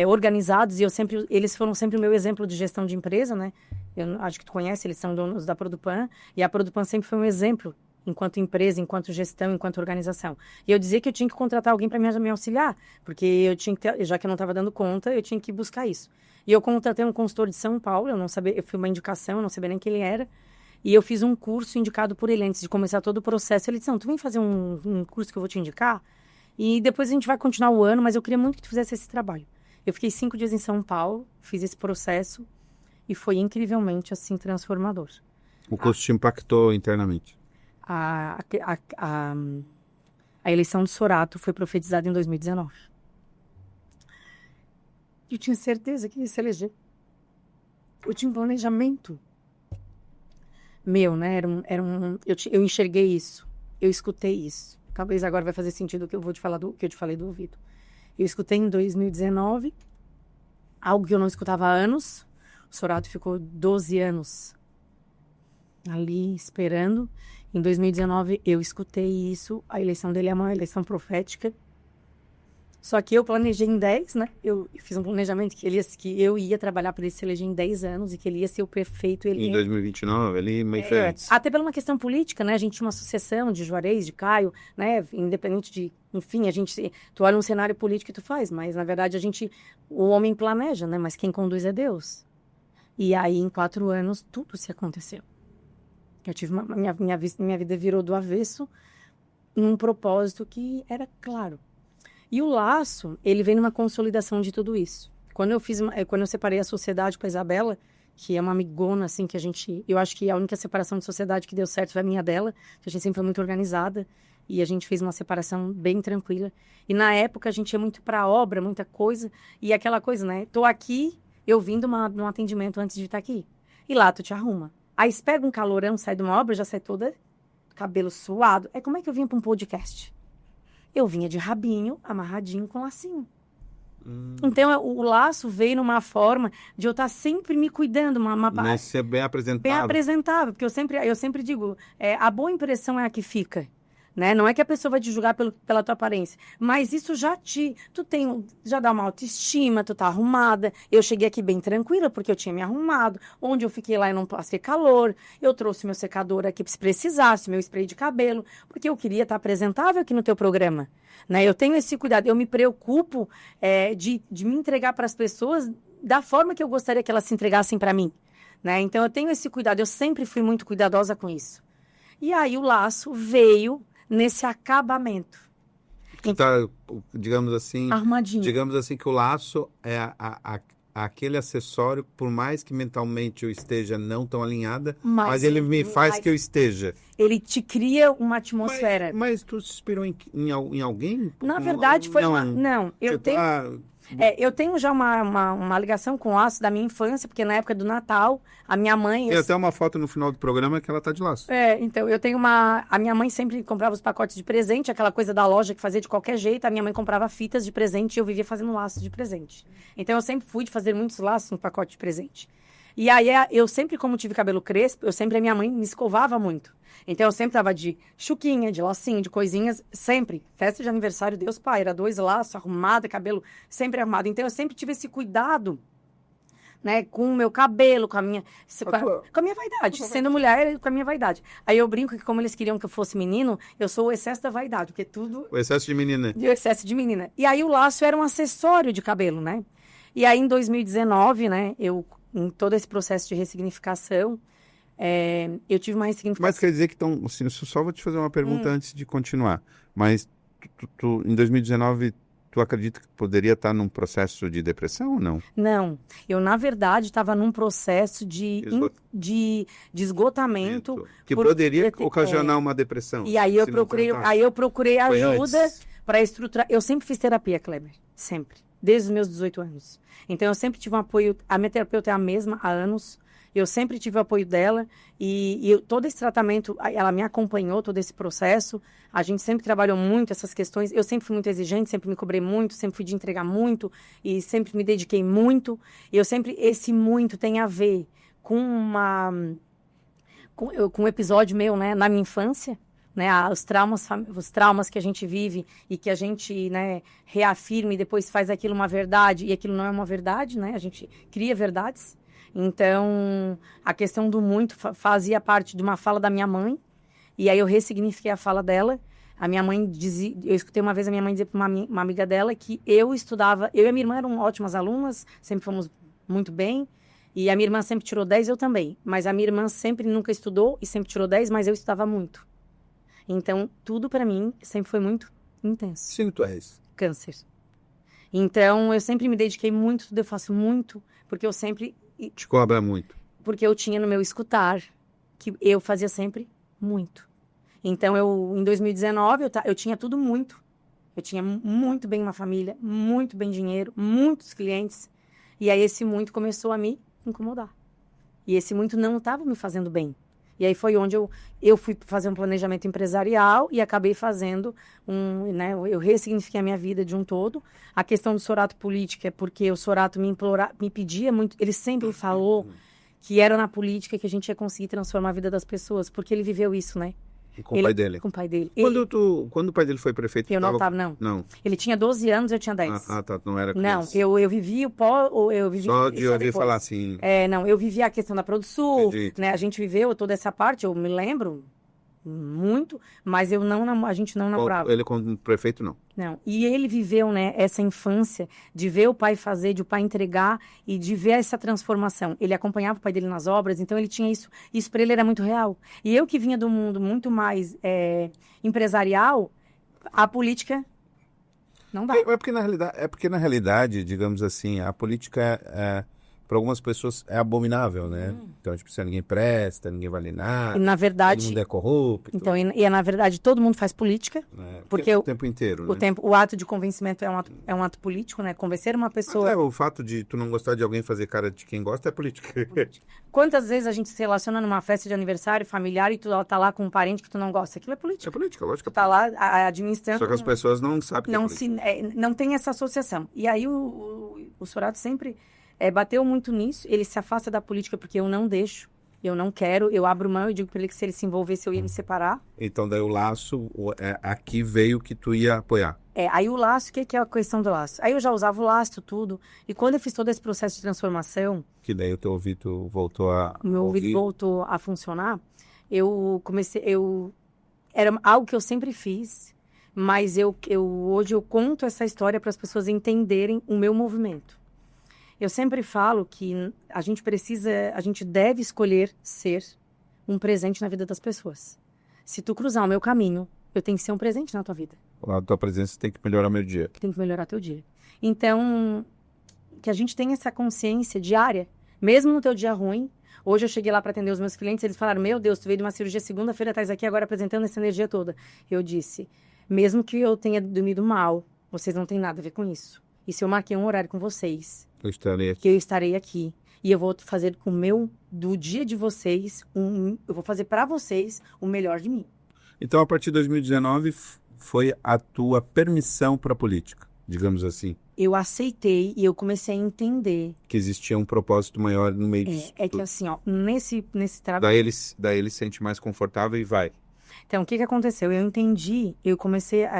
organizados, e eles foram sempre o meu exemplo de gestão de empresa, né? Eu acho que tu conhece, eles são donos da Produpan, e a Produpan sempre foi um exemplo, enquanto empresa, enquanto gestão, enquanto organização. E eu dizia que eu tinha que contratar alguém para me auxiliar, porque eu tinha que já que eu não estava dando conta, eu tinha que buscar isso. E eu contratei um consultor de São Paulo, eu não sabia, eu fui uma indicação, eu não sabia nem quem ele era, e eu fiz um curso indicado por ele antes de começar todo o processo. Ele disse, não, tu vem fazer um curso que eu vou te indicar, e depois a gente vai continuar o ano, mas eu queria muito que tu fizesse esse trabalho. Eu fiquei 5 dias em São Paulo, fiz esse processo, e foi incrivelmente, assim, transformador. O curso te impactou internamente? A eleição de Sorato foi profetizada em 2019. Eu tinha certeza que ia se eleger. Eu tinha um planejamento meu, né? Eu enxerguei isso. Eu escutei isso. Talvez agora vai fazer sentido o que eu vou te falar que eu te falei do ouvido. Eu escutei em 2019 algo que eu não escutava há anos. O Sorato ficou 12 anos ali esperando. Em 2019 eu escutei isso. A eleição dele é uma eleição profética. Só que eu planejei em 10, né? Eu fiz um planejamento que eu ia trabalhar para ele se eleger em 10 anos e que ele ia ser o prefeito. Em 2029, ele meio antes. Até pela uma questão política, né? A gente tinha uma sucessão de Juarez, de Caio, né? Independente de... Enfim, tu olha um cenário político e tu faz, mas na verdade o homem planeja, né? Mas quem conduz é Deus. E aí, em 4 anos, tudo se aconteceu. Eu tive minha vida virou do avesso num propósito que era claro. E o laço, ele vem numa consolidação de tudo isso. Quando eu separei a sociedade com a Isabela, que é uma amigona, assim, eu acho que a única separação de sociedade que deu certo foi a minha dela, que a gente sempre foi muito organizada, e a gente fez uma separação bem tranquila. E na época a gente ia muito pra obra, muita coisa, e aquela coisa, né? Tô aqui, eu vim num atendimento antes de estar aqui. E lá tu te arruma. Aí você pega um calorão, sai de uma obra, já sai toda cabelo suado. Como é que eu vim pra um podcast? Eu vinha de rabinho, amarradinho com lacinho. Então, o laço veio numa forma de eu estar sempre me cuidando. Mas ser bem apresentável. Bem apresentável, porque eu sempre digo, a boa impressão é a que fica. né? Não é que a pessoa vai te julgar pela tua aparência, mas isso já dá uma autoestima, tu tá arrumada. Eu cheguei aqui bem tranquila, porque eu tinha me arrumado. Onde eu fiquei lá, eu não passei calor. Eu trouxe meu secador aqui se precisasse, meu spray de cabelo, porque eu queria estar apresentável aqui no teu programa, né? Eu tenho esse cuidado, eu me preocupo de me entregar para as pessoas da forma que eu gostaria que elas se entregassem para mim, né? Então, eu tenho esse cuidado, eu sempre fui muito cuidadosa com isso. E aí, o laço veio nesse acabamento. Tá, digamos assim... Armadinho. Digamos assim que o laço é aquele acessório, por mais que mentalmente eu esteja não tão alinhada, mas ele me faz que eu esteja. Ele te cria uma atmosfera. Mas tu se inspirou em alguém? Na verdade, foi... Não, eu tenho... eu tenho já uma ligação com o laço da minha infância, porque na época do Natal, a minha mãe... Tem até uma foto no final do programa que ela tá de laço. Então, eu tenho a minha mãe sempre comprava os pacotes de presente, aquela coisa da loja que fazia de qualquer jeito, a minha mãe comprava fitas de presente e eu vivia fazendo laços de presente. Então, eu sempre fui de fazer muitos laços no pacote de presente. E aí, eu sempre, como tive cabelo crespo, a minha mãe me escovava muito. Então, eu sempre tava de chuquinha, de lacinho, de coisinhas, sempre. Festa de aniversário, Deus pai, era 2 laços, arrumada, cabelo sempre arrumado. Então, eu sempre tive esse cuidado, né, com o meu cabelo, com a minha vaidade. Sendo mulher, com a minha vaidade. Aí eu brinco que como eles queriam que eu fosse menino, eu sou o excesso da vaidade, porque tudo... O excesso de menina. O excesso de menina. E aí o laço era um acessório de cabelo, né? E aí em 2019, né, em todo esse processo de ressignificação, eu tive uma ressignificação. Mas quer dizer que, então, assim, só vou te fazer uma pergunta antes de continuar. Mas em 2019, tu acredita que poderia estar num processo de depressão ou não? Não. Eu, na verdade, estava num processo de esgotamento. Que poderia ocasionar uma depressão. E aí eu procurei ajuda para estruturar. Eu sempre fiz terapia, Kleber. Sempre. Desde os meus 18 anos. Então, eu sempre tive um apoio. A minha terapeuta é a mesma há anos. Eu sempre tive o apoio dela e todo esse tratamento, ela me acompanhou, todo esse processo. A gente sempre trabalhou muito essas questões. Eu sempre fui muito exigente, sempre me cobrei muito, sempre fui de entregar muito e sempre me dediquei muito. E esse muito tem a ver com um episódio meu, né, na minha infância, né, os traumas que a gente vive e que a gente, né, reafirma e depois faz aquilo uma verdade e aquilo não é uma verdade, né? A gente cria verdades. Então, a questão do muito fazia parte de uma fala da minha mãe, e aí eu ressignifiquei a fala dela. A minha mãe dizia, eu escutei uma vez a minha mãe dizer para uma amiga dela que eu e a minha irmã eram ótimas alunas, sempre fomos muito bem, e a minha irmã sempre tirou 10, eu também, mas a minha irmã sempre nunca estudou e sempre tirou 10, mas eu estudava muito. Então, tudo para mim sempre foi muito intenso. Sim, tu és. Câncer. Então, eu sempre me dediquei muito, tudo eu faço muito, porque eu sempre... Te cobra muito. Porque eu tinha no meu escutar que eu fazia sempre muito. Então, em 2019, eu tinha tudo muito. Eu tinha muito bem uma família, muito bem dinheiro, muitos clientes. E aí, esse muito começou a me incomodar. E esse muito não estava me fazendo bem. E aí foi onde eu fui fazer um planejamento empresarial e acabei fazendo né, eu ressignifiquei a minha vida de um todo. A questão do Sorato política é porque o Sorato me pedia muito, ele sempre falou que era na política que a gente ia conseguir transformar a vida das pessoas, porque ele viveu isso, né? Com o pai dele? Com o pai dele. Quando o pai dele foi prefeito? Eu não estava, não. Não. Ele tinha 12 anos, eu tinha 10. Tá, não era criança. Não, eu vivi eu vivi... Só de ouvir falar assim... Não, eu vivi a questão da Produsul, Entendi. né? A gente viveu toda essa parte, eu me lembro muito, mas a gente não namorava. Ele como prefeito, não? Não, e ele viveu, né, essa infância de ver o pai fazer, de o pai entregar e de ver essa transformação. Ele acompanhava o pai dele nas obras, então ele tinha isso para ele era muito real. E eu que vinha do mundo muito mais empresarial, a política não dá. É porque na realidade, digamos assim, a política para algumas pessoas é abominável, né? Então, tipo, se ninguém presta, ninguém vale nada, e, na verdade, todo mundo é corrupto. Então, na verdade, todo mundo faz política. Porque o tempo inteiro, né? O ato de convencimento é um ato político, né? Convencer uma pessoa... Mas o fato de tu não gostar de alguém fazer cara de quem gosta é política. Quantas vezes a gente se relaciona numa festa de aniversário familiar e tu tá lá com um parente que tu não gosta? Aquilo é política. É política, lógico. Tu tá lá administrando... Só que as pessoas não sabem que é política. Não tem essa associação. E aí o Sorato sempre... bateu muito nisso, ele se afasta da política porque eu não deixo. Eu não quero, eu abro mão, eu digo pra ele que se ele se envolvesse eu ia me separar. Então daí o laço, aqui veio que tu ia apoiar. Aí o laço, o que é a questão do laço? Aí eu já usava o laço, tudo. E quando eu fiz todo esse processo de transformação, Que daí o teu ouvido voltou a o meu ouvido voltou a funcionar, era algo que eu sempre fiz, mas hoje eu conto essa história para as pessoas entenderem o meu movimento. Eu sempre falo que a gente deve escolher ser um presente na vida das pessoas. Se tu cruzar o meu caminho, eu tenho que ser um presente na tua vida. A tua presença tem que melhorar meu dia. Tem que melhorar teu dia. Então, que a gente tenha essa consciência diária, mesmo no teu dia ruim. Hoje eu cheguei lá para atender os meus clientes, eles falaram, meu Deus, tu veio de uma cirurgia segunda-feira, estás aqui agora apresentando essa energia toda. Eu disse, mesmo que eu tenha dormido mal, vocês não têm nada a ver com isso. E se eu marquei um horário com vocês, Eu estarei aqui. que eu estarei aqui. E eu vou fazer do dia de vocês, eu vou fazer para vocês o melhor de mim. Então, a partir de 2019, foi a tua permissão para a política, digamos assim. Eu aceitei e eu comecei a entender. Que existia um propósito maior no meio disso. É que tudo. assim, ó, nesse trabalho... Daí ele se sente mais confortável e vai. Então, o que aconteceu? Eu entendi, eu comecei a...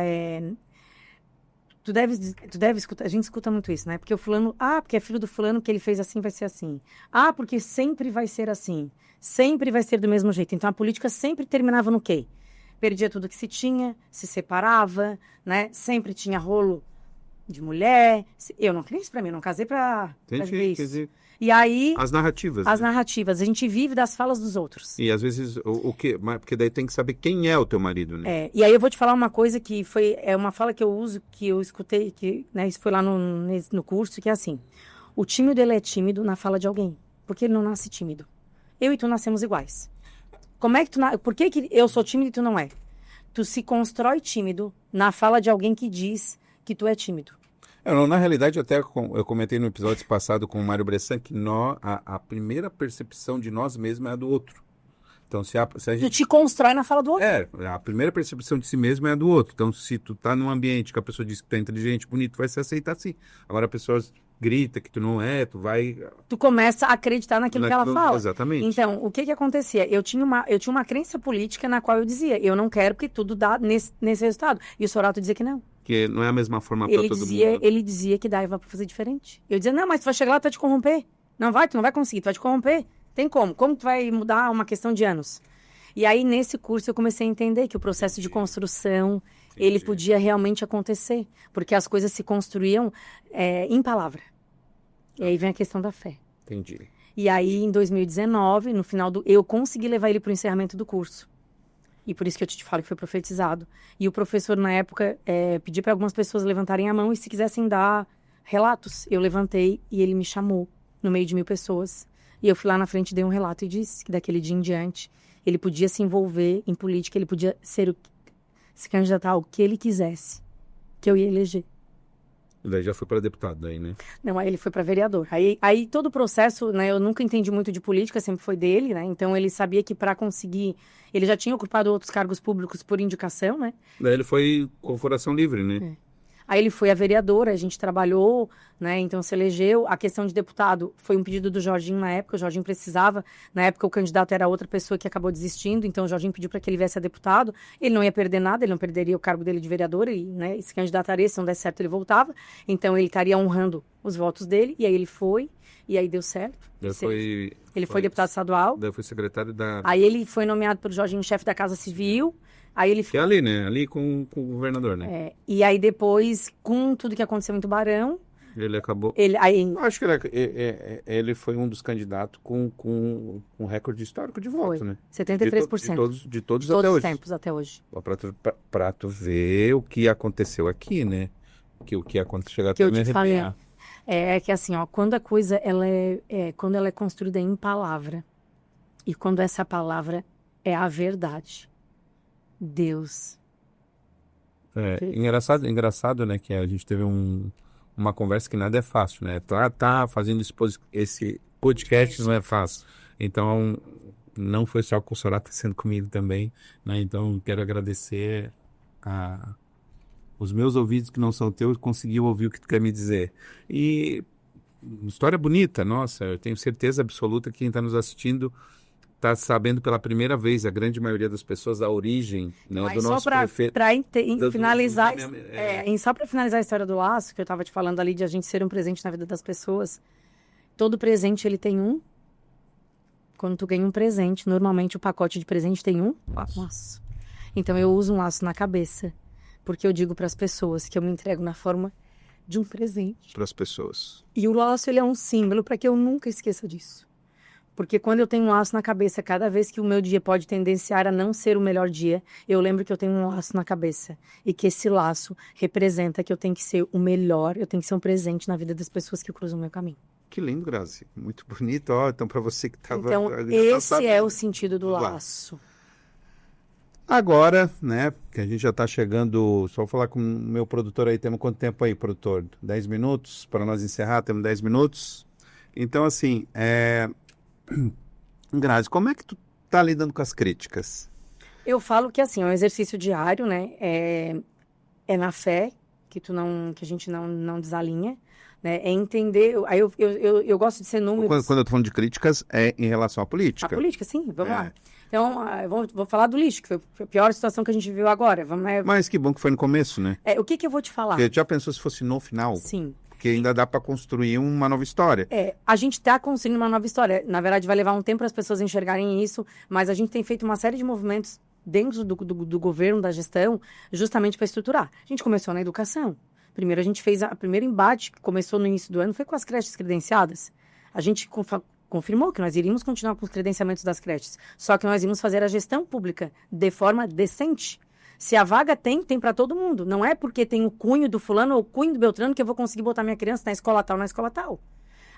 Tu deve escutar, a gente escuta muito isso, né? Porque o fulano, porque é filho do fulano, que ele fez assim, vai ser assim. Porque sempre vai ser assim. Sempre vai ser do mesmo jeito. Então, a política sempre terminava no quê? Perdia tudo que se tinha, se separava, né? Sempre tinha rolo de mulher. Eu não queria isso pra mim, eu não casei pra viver isso. Dizer, E aí... as narrativas. As né? narrativas. A gente vive das falas dos outros. E às vezes, o quê? Porque daí tem que saber quem é o teu marido, né? E aí eu vou te falar uma coisa que é uma fala que eu uso, que eu escutei, que, né, isso foi lá no curso, que é assim, o tímido, ele é tímido na fala de alguém, porque ele não nasce tímido. Eu e tu nascemos iguais. Como é que por que eu sou tímido e tu não é? Tu se constrói tímido na fala de alguém que diz que tu é tímido. Na realidade, até eu comentei no episódio passado com o Mário Bressan que a primeira percepção de nós mesmos é a do outro. Então, se a gente... Tu te constrói na fala do outro. A primeira percepção de si mesmo é a do outro. Então, se tu tá num ambiente que a pessoa diz que tu é inteligente, bonito, tu vai se aceitar assim. Agora a pessoa grita que tu não é, tu vai... Tu começa a acreditar naquilo que ela fala. Exatamente. Então, o que acontecia? Eu tinha uma crença política na qual eu dizia, eu não quero porque tudo dá nesse resultado. E o Sorato dizia que não. Que não é a mesma forma para todo mundo. Ele dizia que dava para fazer diferente. Eu dizia, não, mas tu vai chegar lá, tu vai te corromper. Tu não vai conseguir, tu vai te corromper. Tem como? Como tu vai mudar uma questão de anos? E aí, nesse curso, eu comecei a entender que o processo de construção, ele podia realmente acontecer. Porque as coisas se construíam em palavra. E aí vem a questão da fé. Entendi. E aí, em 2019, no final eu consegui levar ele para o encerramento do curso. E por isso que eu te falo que foi profetizado. E o professor, na época, pediu para algumas pessoas levantarem a mão e se quisessem dar relatos. Eu levantei e ele me chamou no meio de 1.000 pessoas. E eu fui lá na frente, dei um relato e disse que daquele dia em diante ele podia se envolver em política, ele podia se candidatar ao que ele quisesse, que eu ia eleger. E daí já foi para deputado, daí, né? Não, aí ele foi para vereador. Aí todo o processo, né, eu nunca entendi muito de política, sempre foi dele, né? Então ele sabia que para conseguir, ele já tinha ocupado outros cargos públicos por indicação, né? Daí ele foi com o coração livre, né? Aí ele foi a vereadora, a gente trabalhou, né? Então se elegeu. A questão de deputado foi um pedido do Jorginho na época, o Jorginho precisava. Na época o candidato era outra pessoa que acabou desistindo, então o Jorginho pediu para que ele viesse a deputado. Ele não ia perder nada, ele não perderia o cargo dele de vereador, ele, né, se candidataria, se não desse certo ele voltava. Então ele estaria honrando os votos dele, e aí ele foi, e aí deu certo. Ele foi deputado estadual. Daí foi secretário da... Aí ele foi nomeado pelo Jorginho chefe da Casa Civil. Aí ele... Que é ali, né? Ali com o governador, né? E aí depois, com tudo que aconteceu em Tubarão... Ele acabou... Eu acho que ele foi um dos candidatos com um recorde histórico de voto, né? 73%. De todos até hoje. Todos os tempos, até hoje. Pra tu ver o que aconteceu aqui, né? O que aconteceu... Que eu te falei. É que assim, ó, quando a coisa, quando ela é construída em palavra, e quando essa palavra é a verdade... Deus. Engraçado, né, que a gente teve uma conversa que nada é fácil, né? Tá fazendo esse podcast não é fácil. Então, não foi só com o Sorato, tá sendo comigo também, né? Então, quero agradecer os meus ouvidos que não são teus, conseguiu ouvir o que tu quer me dizer. E história bonita, nossa, eu tenho certeza absoluta que quem está nos assistindo está sabendo pela primeira vez, a grande maioria das pessoas, da origem, né, Mas do só nosso prefeito. para finalizar, só para finalizar a história do laço, que eu estava te falando ali de a gente ser um presente na vida das pessoas, todo presente ele tem um. Quando tu ganha um presente, normalmente o pacote de presente tem um laço. Então eu uso um laço na cabeça, porque eu digo para as pessoas que eu me entrego na forma de um presente. Para as pessoas. E o laço ele é um símbolo para que eu nunca esqueça disso. Porque quando eu tenho um laço na cabeça, cada vez que o meu dia pode tendenciar a não ser o melhor dia, eu lembro que eu tenho um laço na cabeça. E que esse laço representa que eu tenho que ser o melhor, eu tenho que ser um presente na vida das pessoas que cruzam o meu caminho. Que lindo, Grazi. Muito bonito. Ó, então, para você que estava... Então, esse é o sentido do laço. Agora, né, que a gente já está chegando... Só vou falar com o meu produtor aí. Temos quanto tempo aí, produtor? 10 minutos? Para nós encerrar, temos 10 minutos. Então, assim, Grazi, como é que tu tá lidando com as críticas? Eu falo que, assim, é um exercício diário, né? É na fé que a gente não desalinha. Né? É entender... Aí eu gosto de ser números... Quando eu tô falando de críticas, é em relação à política. A política, sim. Vamos lá. Então, eu vou falar do lixo, que foi a pior situação que a gente viveu agora. Mas que bom que foi no começo, né? O que eu vou te falar? Porque já pensou se fosse no final? Sim. Porque ainda dá para construir uma nova história. A gente está construindo uma nova história. Na verdade, vai levar um tempo para as pessoas enxergarem isso, mas a gente tem feito uma série de movimentos dentro do governo, da gestão, justamente para estruturar. A gente começou na educação. Primeiro, a gente fez o primeiro embate, que começou no início do ano, foi com as creches credenciadas. A gente confirmou que nós iríamos continuar com os credenciamentos das creches, só que nós íamos fazer a gestão pública de forma decente. Se a vaga tem para todo mundo. Não é porque tem o cunho do fulano ou o cunho do Beltrano que eu vou conseguir botar minha criança na escola tal.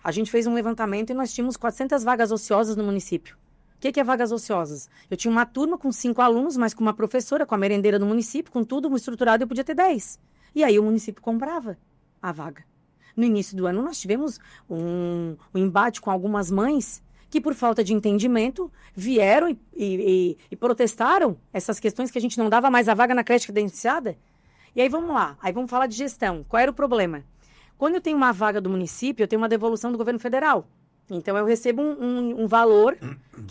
A gente fez um levantamento e nós tínhamos 400 vagas ociosas no município. O que é vagas ociosas? Eu tinha uma turma com 5 alunos, mas com uma professora, com a merendeira do município, com tudo estruturado, eu podia ter 10. E aí o município comprava a vaga. No início do ano, nós tivemos um embate com algumas mães que, por falta de entendimento, vieram e protestaram essas questões que a gente não dava mais a vaga na creche credenciada. E aí vamos lá, aí vamos falar de gestão. Qual era o problema? Quando eu tenho uma vaga do município, eu tenho uma devolução do governo federal. Então, eu recebo um valor,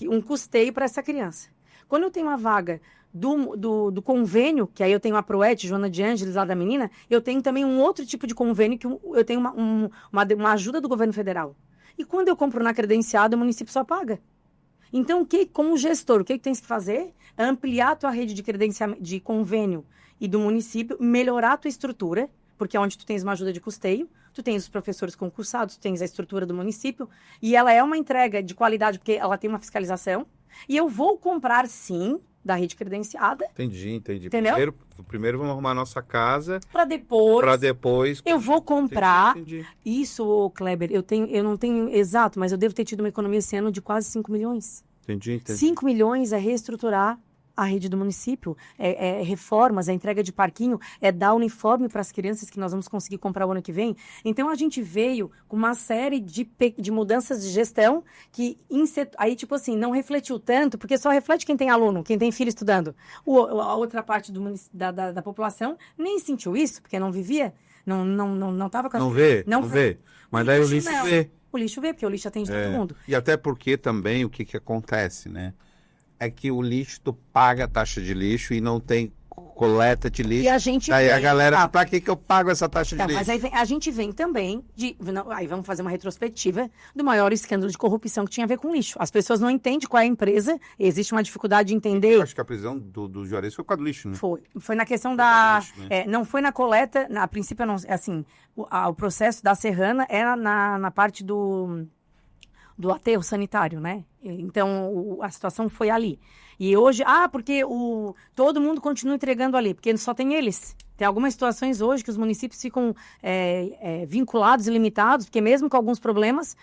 um custeio para essa criança. Quando eu tenho uma vaga do convênio, que aí eu tenho a Proet, Joana de Ângeles, lá da menina, eu tenho também um outro tipo de convênio, que eu tenho uma ajuda do governo federal. E quando eu compro na credenciada, o município só paga. Então, como gestor, o que tens que fazer? Ampliar a tua rede de convênio e do município, melhorar a tua estrutura, porque é onde tu tens uma ajuda de custeio, tu tens os professores concursados, tu tens a estrutura do município, e ela é uma entrega de qualidade, porque ela tem uma fiscalização, e eu vou comprar, sim, da rede credenciada. Entendi. Entendeu? Primeiro vamos arrumar a nossa casa. Para depois. Eu vou comprar. Entendi. Isso, Kleber, eu não tenho exato, mas eu devo ter tido uma economia esse ano de quase 5 milhões. Entendi. 5 milhões é reestruturar a rede do município, é reformas, é entrega de parquinho, é dar uniforme para as crianças que nós vamos conseguir comprar o ano que vem. Então, a gente veio com uma série de mudanças de gestão que, aí, tipo assim, não refletiu tanto, porque só reflete quem tem aluno, quem tem filho estudando. A outra parte da população nem sentiu isso, porque não vivia, não estava com a... Não vê. Mas daí o lixo vê. O lixo vê, porque o lixo atende todo mundo. E até porque também o que acontece, né? É que o lixo, tu paga a taxa de lixo e não tem coleta de lixo. E a gente daí a galera, pra que eu pago essa taxa de lixo? Mas aí a gente vem também aí vamos fazer uma retrospectiva do maior escândalo de corrupção que tinha a ver com lixo. As pessoas não entendem qual é a empresa, existe uma dificuldade de entender. Eu acho que a prisão do Juarez foi por causa do lixo, né? Foi na questão lixo, né? Não foi na coleta, a princípio, assim, o processo da Serrana era na parte do aterro sanitário, né? Então, a situação foi ali. E hoje, porque todo mundo continua entregando ali, porque só tem eles. Tem algumas situações hoje que os municípios ficam vinculados e limitados, porque mesmo com alguns problemas,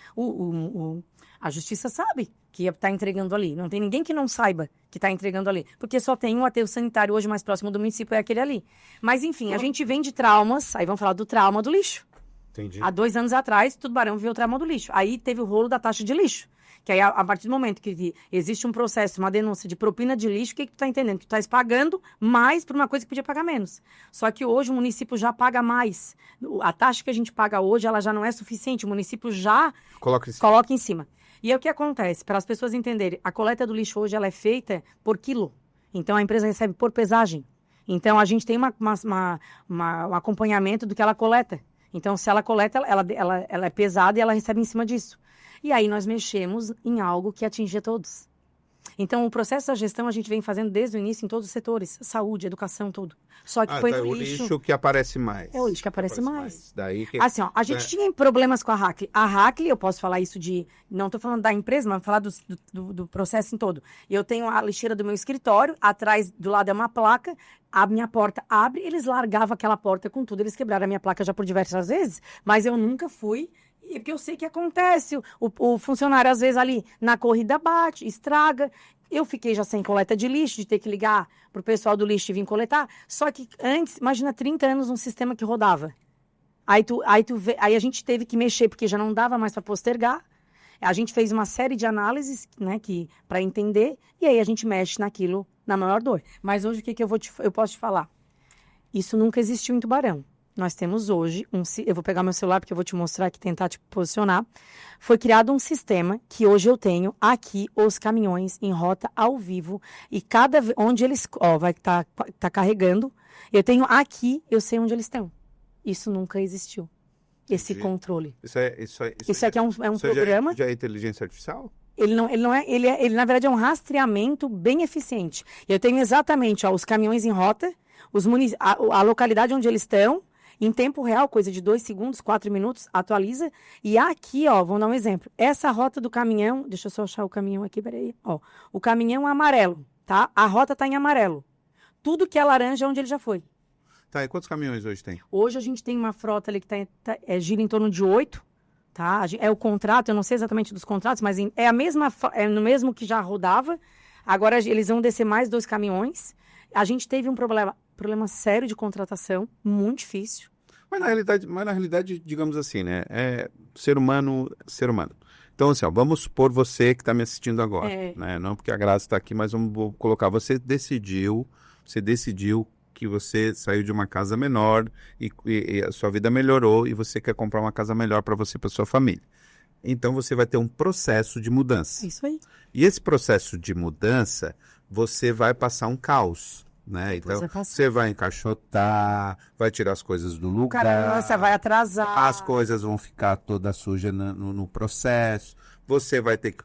a justiça sabe que está entregando ali. Não tem ninguém que não saiba que está entregando ali, porque só tem um aterro sanitário hoje mais próximo do município, é aquele ali. Mas, enfim, a gente vem de traumas, aí vamos falar do trauma do lixo. Entendi. Há 2 anos atrás, Tubarão viu o trauma do lixo. Aí teve o rolo da taxa de lixo. Que aí, a partir do momento que existe um processo, uma denúncia de propina de lixo, o que tu tá entendendo? Que tu tá pagando mais por uma coisa que podia pagar menos. Só que hoje o município já paga mais. A taxa que a gente paga hoje, ela já não é suficiente. O município já coloca em cima. E é o que acontece, para as pessoas entenderem, a coleta do lixo hoje ela é feita por quilo. Então, a empresa recebe por pesagem. Então, a gente tem um acompanhamento do que ela coleta. Então, se ela coleta, ela é pesada e ela recebe em cima disso. E aí, nós mexemos em algo que atinge a todos. Então, o processo da gestão a gente vem fazendo desde o início em todos os setores. Saúde, educação, tudo. Só que foi o lixo que aparece mais. É o lixo que aparece mais. Daí que... Assim, ó, a gente tinha problemas com a Hackley. A Hackley, eu posso falar isso de... Não estou falando da empresa, mas vou falar do processo em todo. Eu tenho a lixeira do meu escritório, atrás, do lado é uma placa, a minha porta abre, eles largavam aquela porta com tudo. Eles quebraram a minha placa já por diversas vezes, mas eu nunca fui... Porque eu sei que acontece, o funcionário às vezes ali na corrida bate, estraga. Eu fiquei já sem coleta de lixo, de ter que ligar pro pessoal do lixo e vir coletar. Só que antes, imagina 30 anos um sistema que rodava. Aí a gente teve que mexer, porque já não dava mais para postergar. A gente fez uma série de análises, né, para entender, e aí a gente mexe naquilo na maior dor. Mas hoje o que eu posso te falar? Isso nunca existiu em Tubarão. Nós temos hoje, eu vou pegar meu celular porque eu vou te mostrar aqui, tentar te posicionar. Foi criado um sistema que hoje eu tenho aqui os caminhões em rota ao vivo e onde eles, vai estar tá carregando, eu tenho aqui, eu sei onde eles estão. Isso nunca existiu, esse controle. Isso aqui é um programa. Já é inteligência artificial? Ele na verdade é um rastreamento bem eficiente. Eu tenho exatamente os caminhões em rota, a localidade onde eles estão, em tempo real, coisa de 2 segundos, 4 minutos, atualiza. E aqui, vamos dar um exemplo. Essa rota do caminhão, deixa eu só achar o caminhão aqui, peraí. O caminhão é amarelo, tá? A rota está em amarelo. Tudo que é laranja é onde ele já foi. Tá, e quantos caminhões hoje tem? Hoje a gente tem uma frota ali que gira em torno de 8, tá? É o contrato, eu não sei exatamente dos contratos, mas é no mesmo que já rodava. Agora eles vão descer mais 2 caminhões. A gente teve um problema sério de contratação, muito difícil. Mas na realidade, digamos assim, né? É ser humano. Então, assim, vamos supor você que está me assistindo agora, né? Não porque a Graça está aqui, mas vou colocar. Você decidiu que você saiu de uma casa menor e a sua vida melhorou e você quer comprar uma casa melhor para você e para sua família. Então, você vai ter um processo de mudança. Isso aí. E esse processo de mudança, você vai passar um caos. Né? Então, você vai encaixotar, vai tirar as coisas do lugar. Você vai atrasar. As coisas vão ficar toda suja no processo. Você vai ter que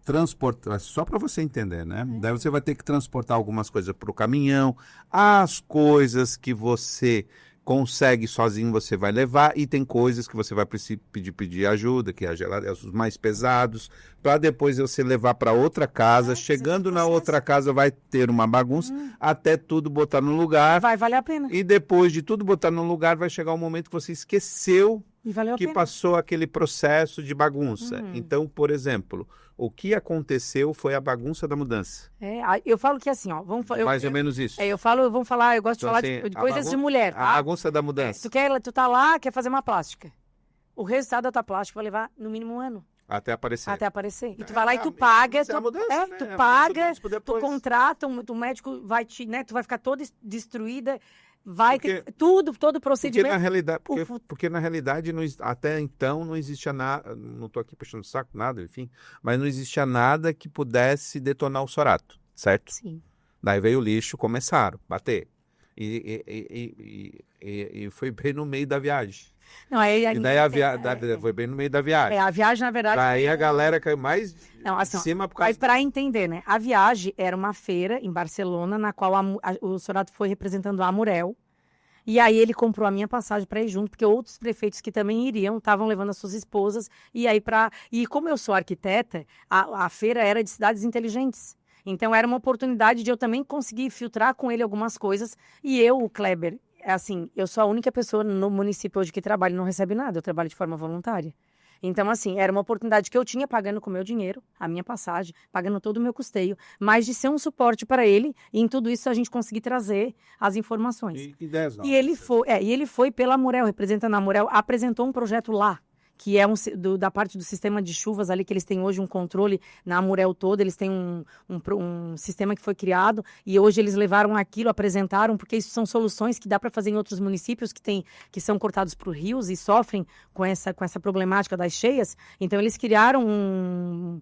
transportar, só para você entender, né? Daí você vai ter que transportar algumas coisas para o caminhão. As coisas que você consegue sozinho, você vai levar. E tem coisas que você vai pedir ajuda, que é os mais pesados, para depois você levar para outra casa. Chegando na outra casa vai ter uma bagunça, até tudo botar no lugar. Vai valer a pena. E depois de tudo botar no lugar, vai chegar um momento que você esqueceu que passou aquele processo de bagunça. Então, por exemplo, o que aconteceu foi a bagunça da mudança. Eu falo que assim, mais ou menos isso. Eu gosto de falar de coisas de mulher. Tá? A bagunça da mudança. Tu tá lá, quer fazer uma plástica. O resultado da tua plástica vai levar no mínimo 1 ano. Até aparecer. E tu vai lá e tu paga. Tu paga, tu contrata, o médico vai tu vai ficar toda destruída. Todo o procedimento. Porque na realidade, até então, não existia nada, não estou aqui puxando o saco, nada, enfim, mas não existia nada que pudesse detonar o Sorato, certo? Sim. Daí veio o lixo, começaram a bater. E foi bem no meio da viagem. Não, foi bem no meio da viagem. A viagem, na verdade... Daí a galera caiu mais em cima por causa... Mas para entender, né? A viagem era uma feira em Barcelona, na qual o Sorato foi representando a Amurel. E aí ele comprou a minha passagem para ir junto, porque outros prefeitos que também iriam, estavam levando as suas esposas. E como eu sou arquiteta, a feira era de cidades inteligentes. Então era uma oportunidade de eu também conseguir filtrar com ele algumas coisas. E o Kleber... eu sou a única pessoa no município hoje que trabalha e não recebe nada, eu trabalho de forma voluntária. Então, era uma oportunidade que eu tinha pagando com o meu dinheiro, a minha passagem, pagando todo o meu custeio, mas de ser um suporte para ele, e em tudo isso a gente conseguir trazer as informações. E ideias novas. E ele foi pela Amurel, representando a Amurel, apresentou um projeto lá, que é da parte do sistema de chuvas ali, que eles têm hoje um controle na Amurel toda, eles têm um sistema que foi criado, e hoje eles levaram aquilo, apresentaram, porque isso são soluções que dá para fazer em outros municípios que são cortados por rios e sofrem com essa problemática das cheias. Então, eles criaram um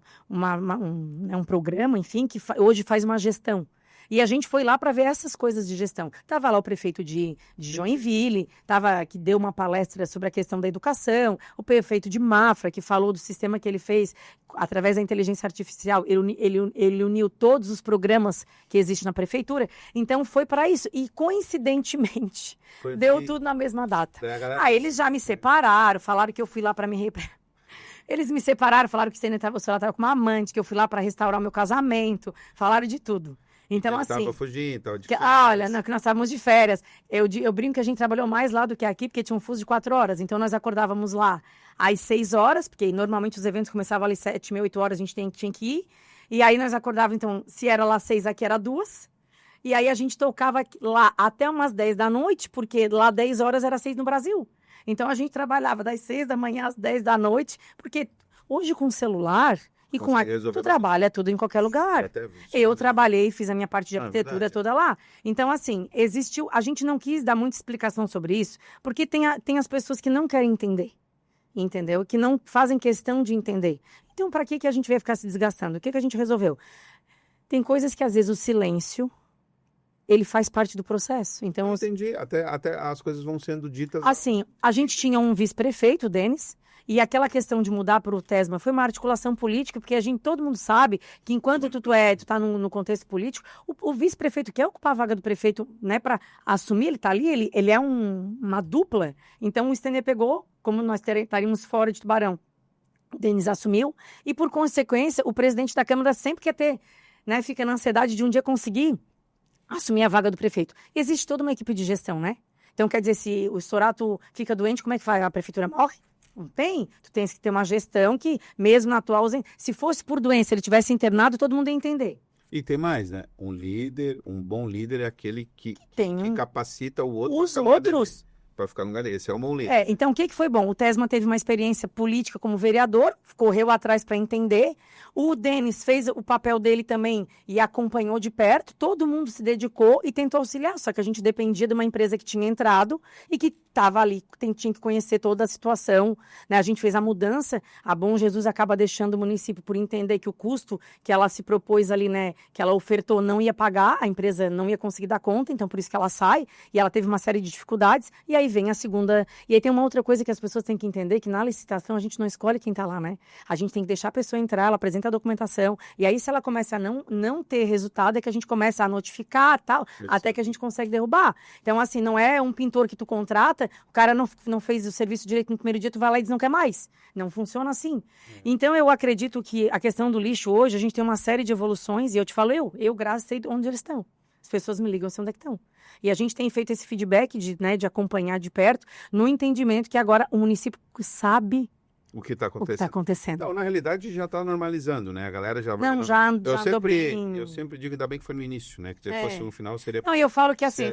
programa, enfim, que hoje faz uma gestão. E a gente foi lá para ver essas coisas de gestão. Estava lá o prefeito de Joinville, que deu uma palestra sobre a questão da educação, o prefeito de Mafra, que falou do sistema que ele fez através da inteligência artificial. Ele uniu todos os programas que existem na prefeitura. Então, foi para isso. E, coincidentemente, deu tudo na mesma data. Aí, eles já me separaram, falaram que eu fui lá para me... Eles me separaram, falaram que o senhor estava com uma amante, que eu fui lá para restaurar o meu casamento, falaram de tudo. Então, assim... Tava fugindo, tava de férias. Olha, não, que nós estávamos de férias. Eu brinco que a gente trabalhou mais lá do que aqui, porque tinha um fuso de 4 horas. Então, nós acordávamos lá às 6 horas, porque normalmente os eventos começavam ali 7, 8 horas, a gente tinha que ir. E aí, nós acordávamos, então, se era lá 6, aqui era 2. E aí, a gente tocava lá até umas 10 da noite, porque lá 10 horas era 6 no Brasil. Então, a gente trabalhava das 6 da manhã às 10 da noite, porque hoje com o celular... E tu trabalha tudo em qualquer lugar. Eu trabalhei, fiz a minha parte de arquitetura toda lá. Então, assim, existiu... A gente não quis dar muita explicação sobre isso, porque tem as pessoas que não querem entender, entendeu? Que não fazem questão de entender. Então, para que a gente vai ficar se desgastando? O que a gente resolveu? Tem coisas que, às vezes, o silêncio, ele faz parte do processo. Então, entendi. Até as coisas vão sendo ditas... Assim, a gente tinha um vice-prefeito, o Denis... E aquela questão de mudar para o TESMA foi uma articulação política, porque todo mundo sabe que enquanto tu tá no contexto político, o vice-prefeito quer ocupar a vaga do prefeito, né, para assumir, ele tá ali, ele é uma dupla. Então, o Stênio pegou, como nós estaríamos fora de Tubarão, o Denis assumiu, e por consequência, o presidente da Câmara sempre quer ter, né, fica na ansiedade de um dia conseguir assumir a vaga do prefeito. Existe toda uma equipe de gestão, né? Então, quer dizer, se o Sorato fica doente, como é que faz? A prefeitura morre? Não tem? Tu tens que ter uma gestão que, mesmo na tua ausência, se fosse por doença, ele tivesse internado, todo mundo ia entender. E tem mais, né? Um bom líder é aquele que capacita o outro. Os outros. Para ficar no lugar dele. Esse é um bom líder. Então, o que foi bom? O TESMA teve uma experiência política como vereador, correu atrás para entender. O Denis fez o papel dele também e acompanhou de perto. Todo mundo se dedicou e tentou auxiliar. Só que a gente dependia de uma empresa que tinha entrado e que estava ali, tinha que conhecer toda a situação, né? A gente fez a mudança, a Bom Jesus acaba deixando o município por entender que o custo que ela se propôs ali, né, que ela ofertou não ia pagar, a empresa não ia conseguir dar conta, então por isso que ela sai, e ela teve uma série de dificuldades, e aí vem a segunda, e aí tem uma outra coisa que as pessoas têm que entender, que na licitação a gente não escolhe quem está lá, né? A gente tem que deixar a pessoa entrar, ela apresenta a documentação, e aí se ela começa a não ter resultado, é que a gente começa a notificar, tal, até que a gente consegue derrubar. Então, assim, não é um pintor que tu contrata, o cara não fez o serviço direito no primeiro dia, tu vai lá e diz não quer mais. Não funciona assim. Então, eu acredito que a questão do lixo hoje, a gente tem uma série de evoluções, e eu te falo, graças a sei onde eles estão. As pessoas me ligam, sei onde é que estão. E a gente tem feito esse feedback de acompanhar de perto, no entendimento que agora o município sabe o que está acontecendo. Então, na realidade, já está normalizando, né? A galera já... Não, já eu sempre digo, ainda bem que foi no início, né? Que se fosse no final, seria... Não, eu falo que assim,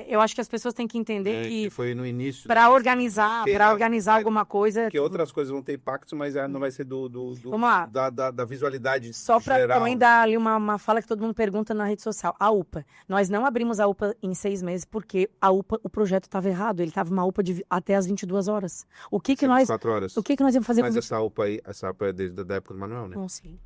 eu acho que as pessoas têm que entender que foi no início. Para organizar alguma coisa... Porque outras coisas vão ter impacto, mas não vai ser da visualidade só para também dar ali uma fala que todo mundo pergunta na rede social. A UPA. Nós não abrimos a UPA em 6 meses porque o projeto estava errado. Ele estava uma UPA até as 22 horas. O que nós... 4 horas. O que nós íamos fazer mas essa UPA é desde a época do Manuel, né? Não, sim.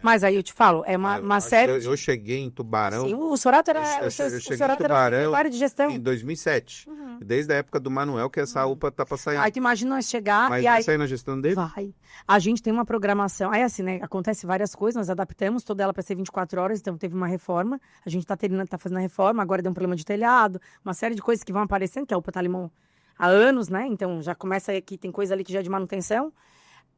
Mas aí eu te falo, é uma série... Eu cheguei em Tubarão... Sim, o Sorato era secretário de gestão. Em 2007. Desde a época do Manuel que essa UPA tá para sair. Aí tu imagina nós chegar... Mas vai sair na gestão dele? Vai. A gente tem uma programação... Aí assim, né? Acontece várias coisas, nós adaptamos toda ela para ser 24 horas, então teve uma reforma. A gente tá fazendo a reforma, agora deu um problema de telhado, uma série de coisas que vão aparecendo, que a UPA tá ali há anos, né? Então já começa aqui, tem coisa ali que já é de manutenção.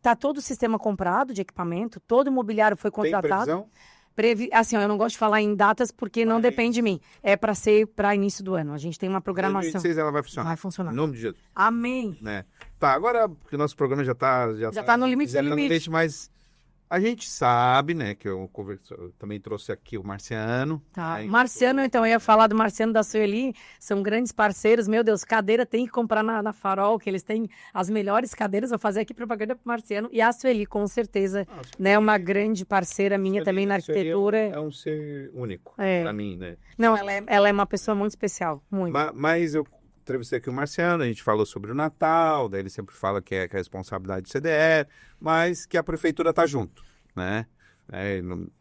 Tá todo o sistema comprado de equipamento, todo o imobiliário foi contratado. Tem previsão? Assim, eu não gosto de falar em datas porque não depende de mim. É para ser para início do ano. A gente tem uma programação. Em 2026 ela vai funcionar. Vai funcionar. Em nome de Jesus. Amém. Né? Tá, agora que o nosso programa já tá no limite. No limite, mas A gente sabe, né, que eu também trouxe aqui o Marciano. Tá. Né, Marciano, então, eu ia falar do Marciano da Sueli, são grandes parceiros. Meu Deus, cadeira tem que comprar na Farol, que eles têm as melhores cadeiras. Vou fazer aqui propaganda pro Marciano. E a Sueli, com certeza, né, uma grande parceira minha também na arquitetura. É um ser único para mim, né? Não, ela é uma pessoa muito especial, muito. Mas eu entrevistei aqui o Marciano, a gente falou sobre o Natal, daí ele sempre fala que é responsabilidade do CDE, mas que a prefeitura tá junto, né?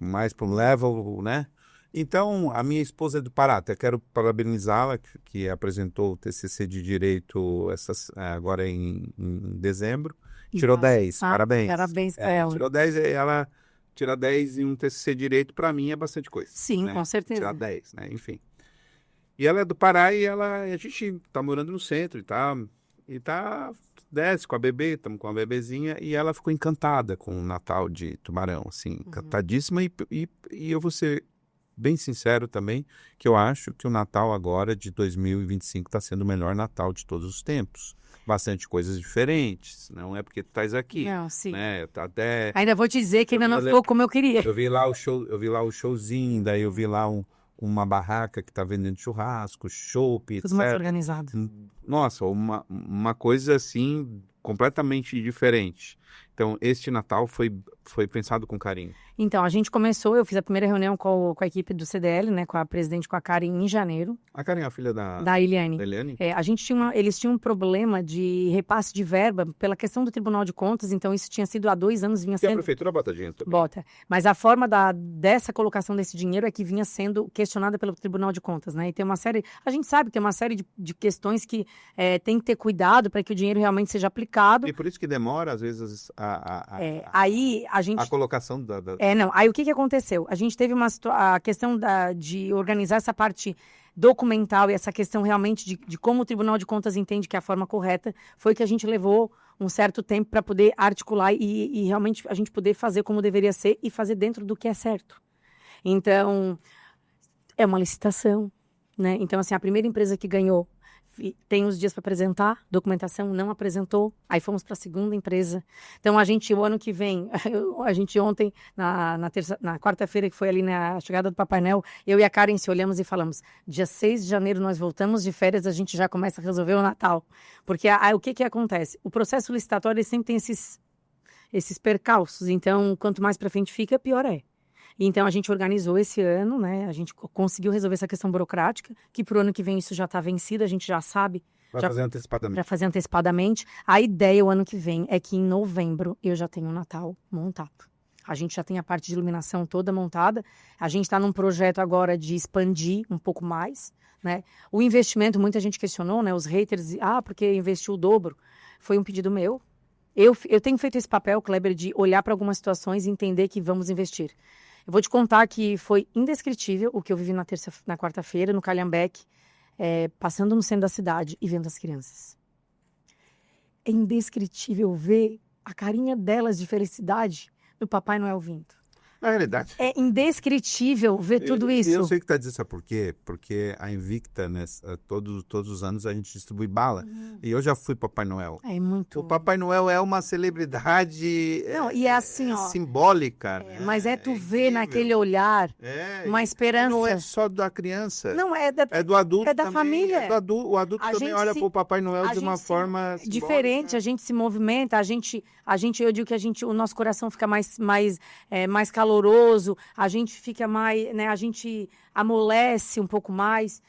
Mais para um level, né? Então, a minha esposa é do Pará, até quero parabenizá-la, que apresentou o TCC de Direito agora em dezembro, tirou 10, parabéns. Parabéns para ela. Tirou 10, ela tira 10 em um TCC de Direito, para mim é bastante coisa. Sim, né? com certeza. Tirar 10, né? Enfim. E ela é do Pará e a gente tá morando no centro e desce com a bebê, estamos com a bebezinha, e ela ficou encantada com o Natal de Tubarão, assim, encantadíssima, e eu vou ser bem sincero também, que eu acho que o Natal agora de 2025 está sendo o melhor Natal de todos os tempos. Bastante coisas diferentes, não é porque tu estás aqui, Não, sim. né? Até... Ainda vou te dizer que ainda não ficou como eu queria. Eu vi lá o showzinho, daí eu vi lá uma barraca que tá vendendo churrasco, chopp, Tudo mais organizado. Nossa, uma coisa assim completamente diferente. Então, este Natal foi pensado com carinho. Então, a gente começou, eu fiz a primeira reunião com a equipe do CDL, né, com a presidente, com a Karen, em janeiro. A Karen é a filha da Eliane. Eles tinham um problema de repasse de verba pela questão do Tribunal de Contas, então isso tinha sido há 2 anos, vinha E sendo... a prefeitura bota dinheiro também. Bota. Mas a forma dessa colocação desse dinheiro é que vinha sendo questionada pelo Tribunal de Contas, né? E tem uma série... A gente sabe que tem uma série de questões que tem que ter cuidado para que o dinheiro realmente seja aplicado. E por isso que demora, às vezes, aí a gente... A colocação da... não. Aí o que aconteceu? A gente teve a questão de organizar essa parte documental e essa questão realmente de como o Tribunal de Contas entende que é a forma correta, foi que a gente levou um certo tempo para poder articular e realmente a gente poder fazer como deveria ser e fazer dentro do que é certo. Então, é uma licitação, né? Então, assim, a primeira empresa que ganhou tem os dias para apresentar, documentação não apresentou, aí fomos para a segunda empresa. Então, o ano que vem, a gente ontem, na quarta-feira, que foi ali na chegada do Papai Noel, eu e a Karen se olhamos e falamos, dia 6 de janeiro nós voltamos de férias, a gente já começa a resolver o Natal. Porque o que acontece? O processo licitatório ele sempre tem esses percalços, então, quanto mais para frente fica, pior é. Então, a gente organizou esse ano, né? A gente conseguiu resolver essa questão burocrática, que pro ano que vem isso já está vencido, a gente já sabe. Vai fazer antecipadamente. Para fazer antecipadamente. A ideia o ano que vem é que em novembro eu já tenho o Natal montado. A gente já tem a parte de iluminação toda montada. A gente está num projeto agora de expandir um pouco mais, né? O investimento, muita gente questionou, né? Os haters, porque investiu o dobro. Foi um pedido meu. Eu tenho feito esse papel, Kleber, de olhar para algumas situações e entender que vamos investir. Eu vou te contar que foi indescritível o que eu vivi na quarta-feira, no Calhambeque, passando no centro da cidade e vendo as crianças. É indescritível ver a carinha delas de felicidade do Papai Noel vindo. Na realidade... É indescritível ver tudo isso. Eu sei que está dizendo, sabe por quê? Porque a Invicta, né, todos os anos a gente distribui bala. E eu já fui Papai Noel. É muito... O Papai Noel é uma celebridade Não, e é assim, ó, simbólica. Mas tu vê naquele olhar uma esperança. Não é só da criança. Não, é do adulto é da também. família. O adulto também olha para o Papai Noel de uma forma diferente. simbólica. A gente se movimenta, eu digo que o nosso coração fica mais caloroso, a gente fica mais, né, a gente amolece um pouco mais.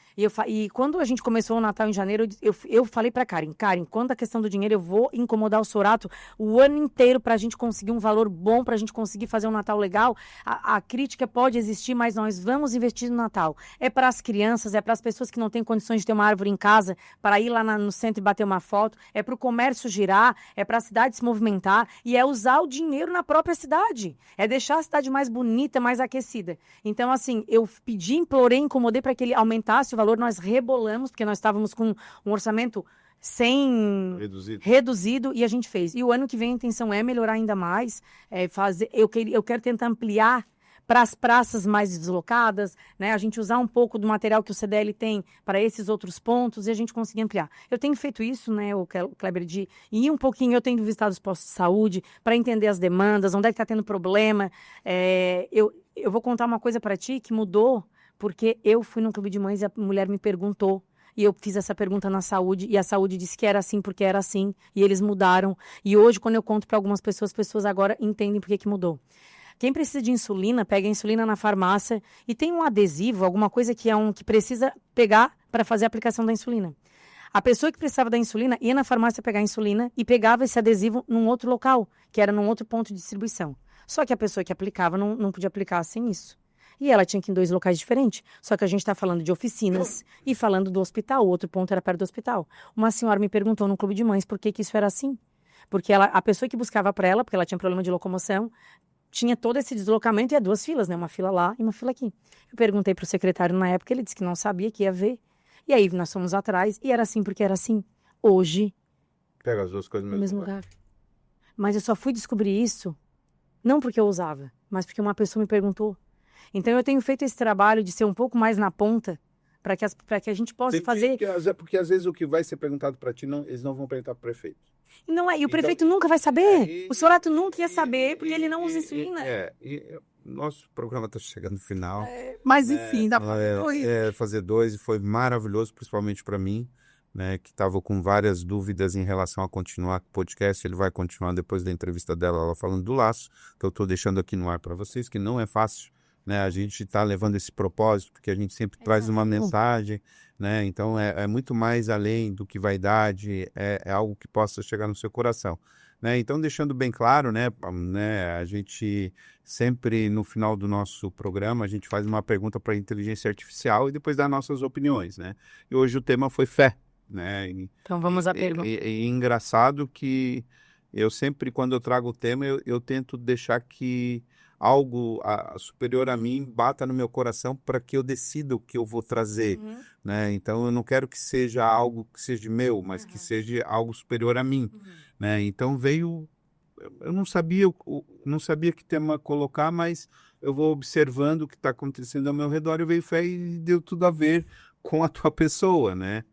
E quando a gente começou o Natal em janeiro, eu falei para Karen, quando a questão do dinheiro, eu vou incomodar o Sorato o ano inteiro para a gente conseguir um valor bom, para a gente conseguir fazer um Natal legal. A crítica pode existir, mas nós vamos investir no Natal. É para as crianças, é para as pessoas que não têm condições de ter uma árvore em casa, para ir lá no centro e bater uma foto, é para o comércio girar, é para a cidade se movimentar e é usar o dinheiro na própria cidade. É deixar a cidade mais bonita, mais aquecida. Então, assim, eu implorei, incomodei para que ele aumentasse o valor, nós rebolamos, porque nós estávamos com um orçamento reduzido e a gente fez. E o ano que vem a intenção é melhorar ainda mais, eu quero tentar ampliar para as praças mais deslocadas, né? A gente usar um pouco do material que o CDL tem para esses outros pontos e a gente conseguir ampliar. Eu tenho feito isso, né, o Kleber, de ir um pouquinho, eu tenho visitado os postos de saúde para entender as demandas, onde é que está tendo problema. Eu vou contar uma coisa para ti que mudou, porque eu fui num clube de mães e a mulher me perguntou. E eu fiz essa pergunta na saúde, e a saúde disse que era assim porque era assim, e eles mudaram. E hoje, quando eu conto para algumas pessoas, as pessoas agora entendem por que mudou. Quem precisa de insulina, pega a insulina na farmácia e tem um adesivo, alguma coisa que precisa pegar para fazer a aplicação da insulina. A pessoa que precisava da insulina ia na farmácia pegar a insulina e pegava esse adesivo num outro local, que era num outro ponto de distribuição. Só que a pessoa que aplicava não podia aplicar sem isso. E ela tinha que ir em 2 locais diferentes. Só que a gente está falando de oficinas e falando do hospital. O outro ponto era perto do hospital. Uma senhora me perguntou no clube de mães por que isso era assim. Porque a pessoa que buscava para ela, porque ela tinha problema de locomoção, tinha todo esse deslocamento e 2 filas, né? Uma fila lá e uma fila aqui. Eu perguntei para o secretário na época, ele disse que não sabia, que ia ver. E aí nós fomos atrás e era assim porque era assim. Hoje... Pega as 2 coisas no mesmo lugar. Mas eu só fui descobrir isso, não porque eu usava, mas porque uma pessoa me perguntou. Então eu tenho feito esse trabalho de ser um pouco mais na ponta para que a gente possa fazer... Porque às vezes o que vai ser perguntado para ti, eles não vão perguntar para o prefeito. Não é, e o prefeito nunca vai saber. O Sorato nunca ia saber, porque ele não usa insulina. Nosso programa está chegando no final. Mas enfim, dá para fazer 2. Fazer 2 e foi maravilhoso, principalmente para mim, né, que estava com várias dúvidas em relação a continuar com o podcast. Ele vai continuar depois da entrevista dela, ela falando do laço, que eu estou deixando aqui no ar para vocês, que não é fácil. Né, a gente está levando esse propósito, porque a gente sempre traz uma mensagem, né? Então é muito mais além do que vaidade, é algo que possa chegar no seu coração. Né? Então, deixando bem claro, né, a gente sempre, no final do nosso programa, a gente faz uma pergunta para a inteligência artificial e depois dá nossas opiniões. Né? E hoje o tema foi fé. Né? Então vamos à pergunta. E engraçado que eu sempre, quando eu trago o tema, eu tento deixar que algo superior a mim bata no meu coração para que eu decida o que eu vou trazer, né? Então eu não quero que seja algo que seja meu, mas que seja algo superior a mim, né? Então veio, eu não sabia que tema colocar, mas eu vou observando o que está acontecendo ao meu redor e veio fé e deu tudo a ver com a tua pessoa, né?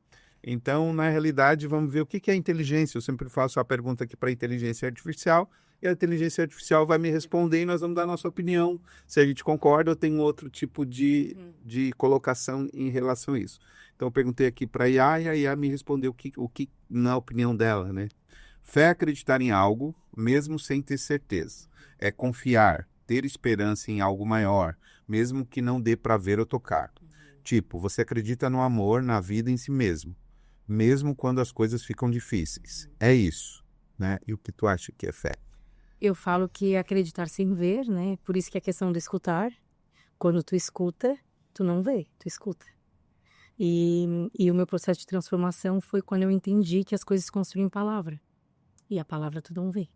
Então, na realidade, vamos ver o que é inteligência. Eu sempre faço a pergunta aqui para a inteligência artificial e a inteligência artificial vai me responder e nós vamos dar a nossa opinião. Se a gente concorda ou tem outro tipo de colocação em relação a isso. Então, eu perguntei aqui para a IA e a IA me respondeu o que na opinião dela, né? Fé é acreditar em algo, mesmo sem ter certeza. É confiar, ter esperança em algo maior, mesmo que não dê para ver ou tocar. Tipo, você acredita no amor, na vida em si mesmo, mesmo quando as coisas ficam difíceis. É isso, né? E o que tu acha que é fé? Eu falo que é acreditar sem ver, né? Por isso que é a questão do escutar. Quando tu escuta, tu não vê, tu escuta. E o meu processo de transformação foi quando eu entendi que as coisas se construem em palavra. E a palavra tu não vê.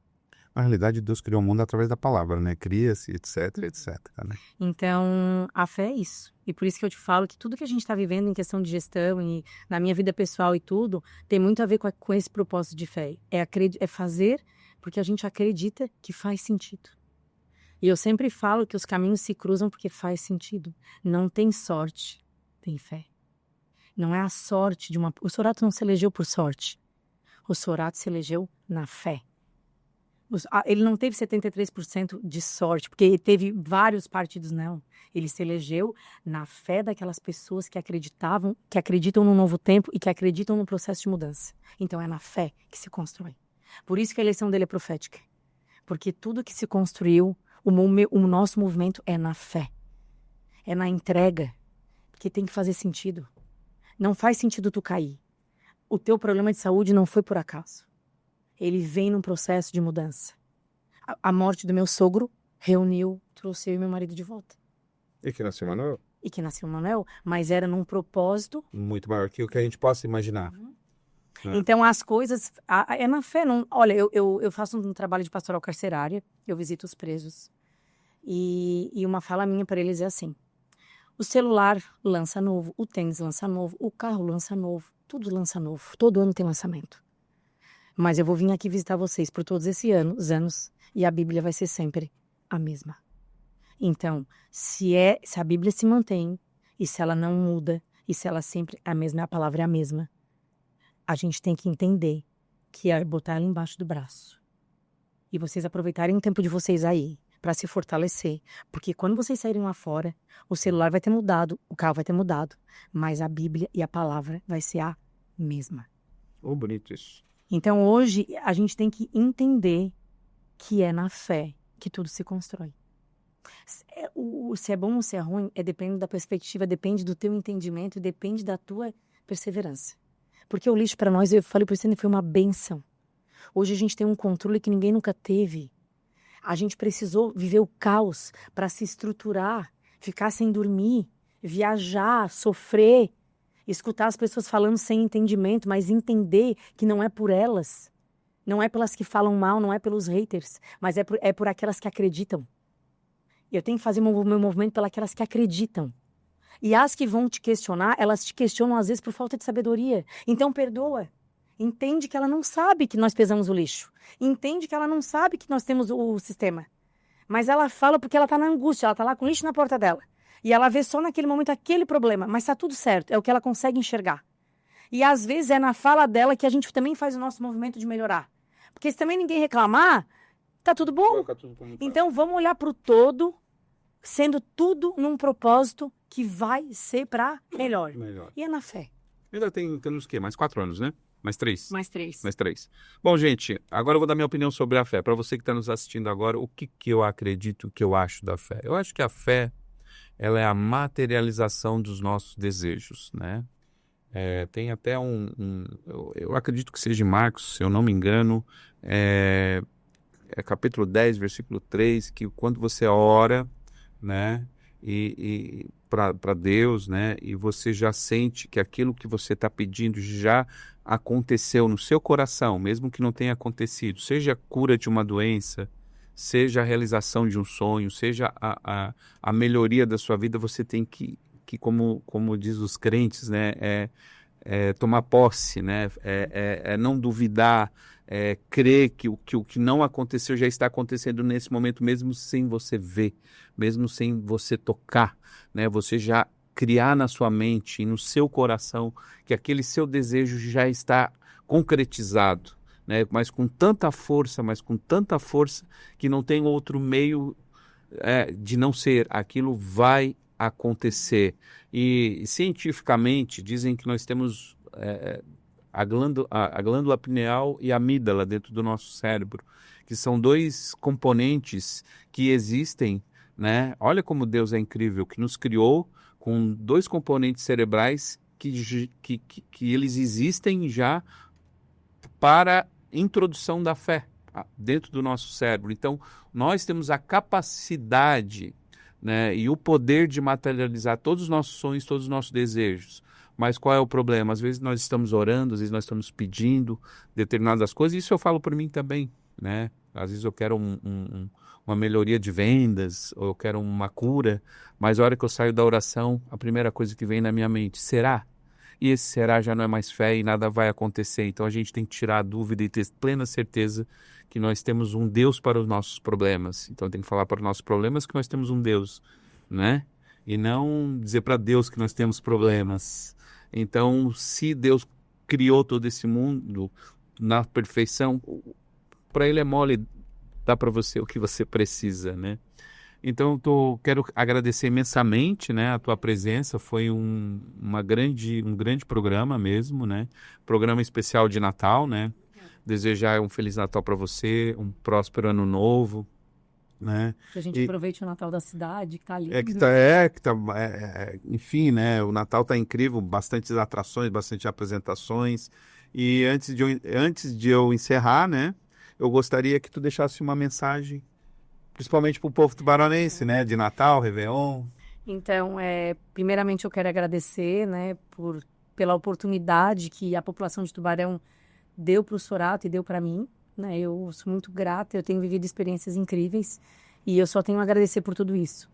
Na realidade, Deus criou o mundo através da palavra, né? Cria-se, etc, etc. Né? Então, a fé é isso. E por isso que eu te falo que tudo que a gente está vivendo em questão de gestão e na minha vida pessoal e tudo, tem muito a ver com esse propósito de fé. É fazer porque a gente acredita que faz sentido. E eu sempre falo que os caminhos se cruzam porque faz sentido. Não tem sorte, tem fé. Não é a sorte de uma... O Sorato não se elegeu por sorte. O Sorato se elegeu na fé. Ele não teve 73% de sorte, porque teve vários partidos, não. Ele se elegeu na fé daquelas pessoas que acreditam no novo tempo e que acreditam no processo de mudança. Então é na fé que se constrói. Por isso que a eleição dele é profética. Porque tudo que se construiu, o nosso movimento é na fé. É na entrega. Porque tem que fazer sentido. Não faz sentido tu cair. O teu problema de saúde não foi por acaso. Ele vem num processo de mudança. A morte do meu sogro trouxe eu e meu marido de volta. E que nasceu Manuel? E que nasceu Manuel, mas era num propósito... muito maior que o que a gente possa imaginar. Então, as coisas... É na fé. Não, olha, eu faço um trabalho de pastoral carcerária, eu visito os presos. E uma fala minha para eles é assim: o celular lança novo, o tênis lança novo, o carro lança novo, tudo lança novo. Todo ano tem lançamento. Mas eu vou vir aqui visitar vocês por todos esses anos e a Bíblia vai ser sempre a mesma. Então, se a Bíblia se mantém, e se ela não muda, e se ela sempre é a mesma, a palavra é a mesma, a gente tem que entender que é botar ela embaixo do braço. E vocês aproveitarem o tempo de vocês aí, para se fortalecer. Porque quando vocês saírem lá fora, o celular vai ter mudado, o carro vai ter mudado, mas a Bíblia e a palavra vai ser a mesma. Bonito isso. Então, hoje, a gente tem que entender que é na fé que tudo se constrói. Se é bom ou se é ruim, depende da perspectiva, depende do teu entendimento, depende da tua perseverança. Porque o lixo para nós, eu falei por isso, foi uma bênção. Hoje a gente tem um controle que ninguém nunca teve. A gente precisou viver o caos para se estruturar, ficar sem dormir, viajar, sofrer, escutar as pessoas falando sem entendimento, mas entender que não é por elas, não é pelas que falam mal, não é pelos haters, mas é por aquelas que acreditam. Eu tenho que fazer meu movimento pelas aquelas que acreditam. E as que vão te questionar, elas te questionam às vezes por falta de sabedoria. Então perdoa. Entende que ela não sabe que nós pesamos o lixo. Entende que ela não sabe que nós temos o sistema. Mas ela fala porque ela está na angústia, ela está lá com o lixo na porta dela. E ela vê só naquele momento aquele problema, mas está tudo certo, é o que ela consegue enxergar. E às vezes é na fala dela que a gente também faz o nosso movimento de melhorar. Porque se também ninguém reclamar, tá tudo bom. Então vamos olhar para o todo, sendo tudo num propósito que vai ser para melhor. E é na fé. Ainda temos o quê? Mais 4 anos, né? Mais 3? Mais 3. Mais 3. Bom, gente, agora eu vou dar minha opinião sobre a fé. Para você que está nos assistindo agora, o que eu acredito, o que eu acho da fé? Eu acho que a fé, ela é a materialização dos nossos desejos, né? Tem até eu acredito que seja em Marcos, se eu não me engano, capítulo 10, versículo 3, que quando você ora, né, e para Deus, né, e você já sente que aquilo que você está pedindo já aconteceu no seu coração, mesmo que não tenha acontecido, seja a cura de uma doença, seja a realização de um sonho, seja a melhoria da sua vida, você tem que como diz os crentes, né, tomar posse, né, não duvidar, crer que o que não aconteceu já está acontecendo nesse momento, mesmo sem você ver, mesmo sem você tocar, né, você já criar na sua mente e no seu coração que aquele seu desejo já está concretizado, né, mas com tanta força que não tem outro meio de não ser, aquilo vai acontecer. E cientificamente dizem que nós temos a glândula pineal e a amígdala dentro do nosso cérebro, que são 2 componentes que existem, né? Olha como Deus é incrível, que nos criou com 2 componentes cerebrais que eles existem já para introdução da fé dentro do nosso cérebro. Então, nós temos a capacidade, né, e o poder de materializar todos os nossos sonhos, todos os nossos desejos. Mas qual é o problema? Às vezes nós estamos orando, às vezes nós estamos pedindo determinadas coisas, e isso eu falo por mim também, né? Às vezes eu quero uma melhoria de vendas, ou eu quero uma cura, mas a hora que eu saio da oração, a primeira coisa que vem na minha mente, será? E esse será já não é mais fé e nada vai acontecer. Então a gente tem que tirar a dúvida e ter plena certeza que nós temos um Deus para os nossos problemas. Então tem que falar para os nossos problemas que nós temos um Deus, né? E não dizer para Deus que nós temos problemas. Então, se Deus criou todo esse mundo na perfeição, para Ele é mole dar para você o que você precisa, né? Então, quero agradecer imensamente, né, a tua presença. Foi um grande programa mesmo, né? Programa especial de Natal, né? Desejar um Feliz Natal para você, um próspero Ano Novo, né? Que a gente aproveite o Natal da cidade, que tá lindo. Enfim, né? O Natal tá incrível, bastantes atrações, bastante apresentações. E antes de eu encerrar, né? Eu gostaria que tu deixasse uma mensagem, principalmente para o povo tubaronense, né? De Natal, Réveillon. Então, primeiramente eu quero agradecer, né? Pela oportunidade que a população de Tubarão deu para o Sorato e deu para mim, né? Eu sou muito grata, eu tenho vivido experiências incríveis e eu só tenho a agradecer por tudo isso.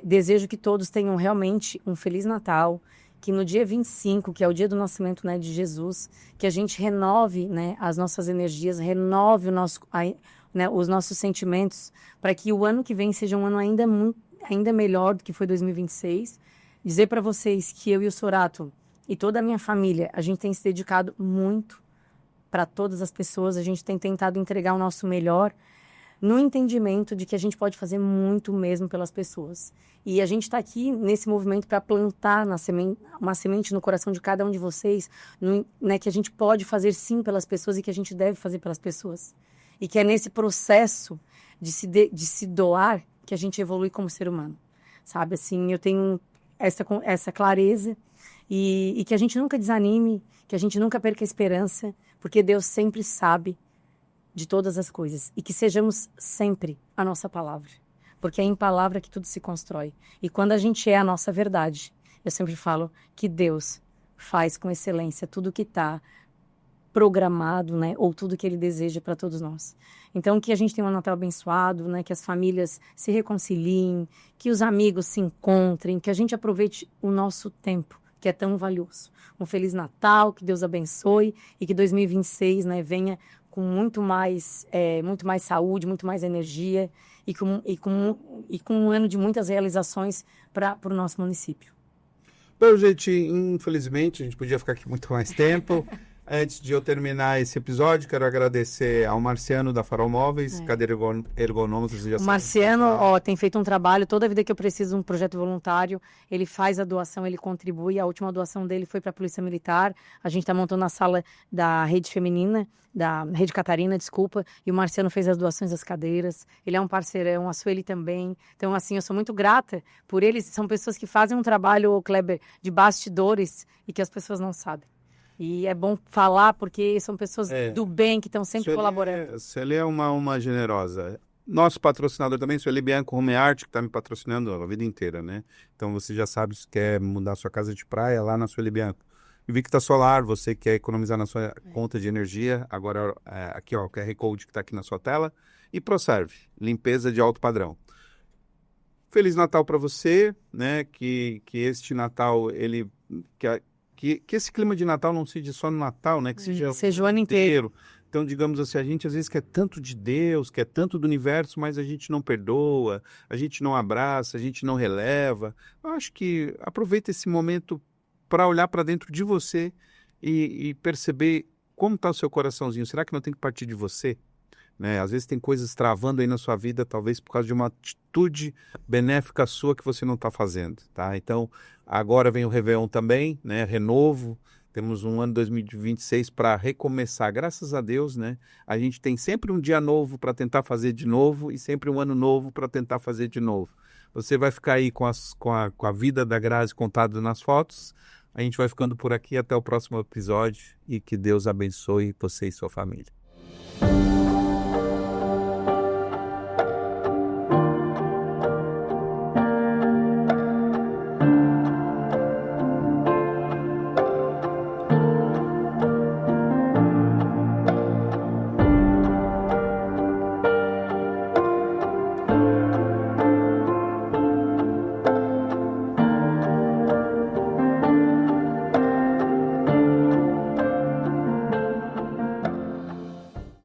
Desejo que todos tenham realmente um Feliz Natal, que no dia 25, que é o dia do nascimento, né, de Jesus, que a gente renove, né, as nossas energias, renove né, os nossos sentimentos, para que o ano que vem seja um ano ainda melhor do que foi 2026. Dizer para vocês que eu e o Sorato e toda a minha família, a gente tem se dedicado muito para todas as pessoas, a gente tem tentado entregar o nosso melhor, no entendimento de que a gente pode fazer muito mesmo pelas pessoas. E a gente está aqui nesse movimento para plantar uma semente no coração de cada um de vocês, né, que a gente pode fazer sim pelas pessoas e que a gente deve fazer pelas pessoas. E que é nesse processo de se doar que a gente evolui como ser humano. Sabe, assim, eu tenho essa clareza e que a gente nunca desanime, que a gente nunca perca a esperança, porque Deus sempre sabe de todas as coisas, e que sejamos sempre a nossa palavra, porque é em palavra que tudo se constrói. E quando a gente é a nossa verdade, eu sempre falo que Deus faz com excelência tudo que está programado, né, ou tudo que Ele deseja para todos nós. Então, que a gente tenha um Natal abençoado, né, que as famílias se reconciliem, que os amigos se encontrem, que a gente aproveite o nosso tempo, que é tão valioso. Um Feliz Natal, que Deus abençoe e que 2026, né, venha com muito mais saúde, muito mais energia e com um ano de muitas realizações para o nosso município. Bom, gente, infelizmente a gente podia ficar aqui muito mais tempo. Antes de eu terminar esse episódio, quero agradecer ao Marciano da Farol Móveis, cadeira ergonômica. O Marciano, tem feito um trabalho, toda vida que eu preciso de um projeto voluntário, ele faz a doação, ele contribui. A última doação dele foi para a Polícia Militar. A gente está montando a sala da Rede Feminina, da Rede Catarina, desculpa, e o Marciano fez as doações das cadeiras. Ele é um parceirão, a Sueli também. Então, assim, eu sou muito grata por eles. São pessoas que fazem um trabalho, Kleber, de bastidores e que as pessoas não sabem. E é bom falar porque são pessoas do bem que estão sempre colaborando. Sueli é uma generosa. Nosso patrocinador também, Sueli Bianco Home Art, que está me patrocinando a vida inteira, né? Então você já sabe, se quer mudar sua casa de praia, lá na Sueli Bianco. Invicta Solar, você quer economizar na sua conta de energia, agora aqui ó, o QR Code que está aqui na sua tela. E ProServe, limpeza de alto padrão. Feliz Natal para você, né? Que este Natal, que esse clima de Natal não seja só no Natal, né? Que seja o ano inteiro. Então, digamos assim, a gente às vezes quer tanto de Deus, quer tanto do universo, mas a gente não perdoa, a gente não abraça, a gente não releva. Eu acho que aproveita esse momento para olhar para dentro de você e perceber como está o seu coraçãozinho. Será que não tem que partir de você? Né? Às vezes tem coisas travando aí na sua vida, talvez por causa de uma atitude benéfica sua que você não está fazendo, tá? Então, agora vem o Réveillon também, né? Renovo, temos um ano 2026 para recomeçar, graças a Deus, né? A gente tem sempre um dia novo para tentar fazer de novo e sempre um ano novo para tentar fazer de novo. Você vai ficar aí com a vida da Grazi contada nas fotos. A gente vai ficando por aqui até o próximo episódio e que Deus abençoe você e sua família.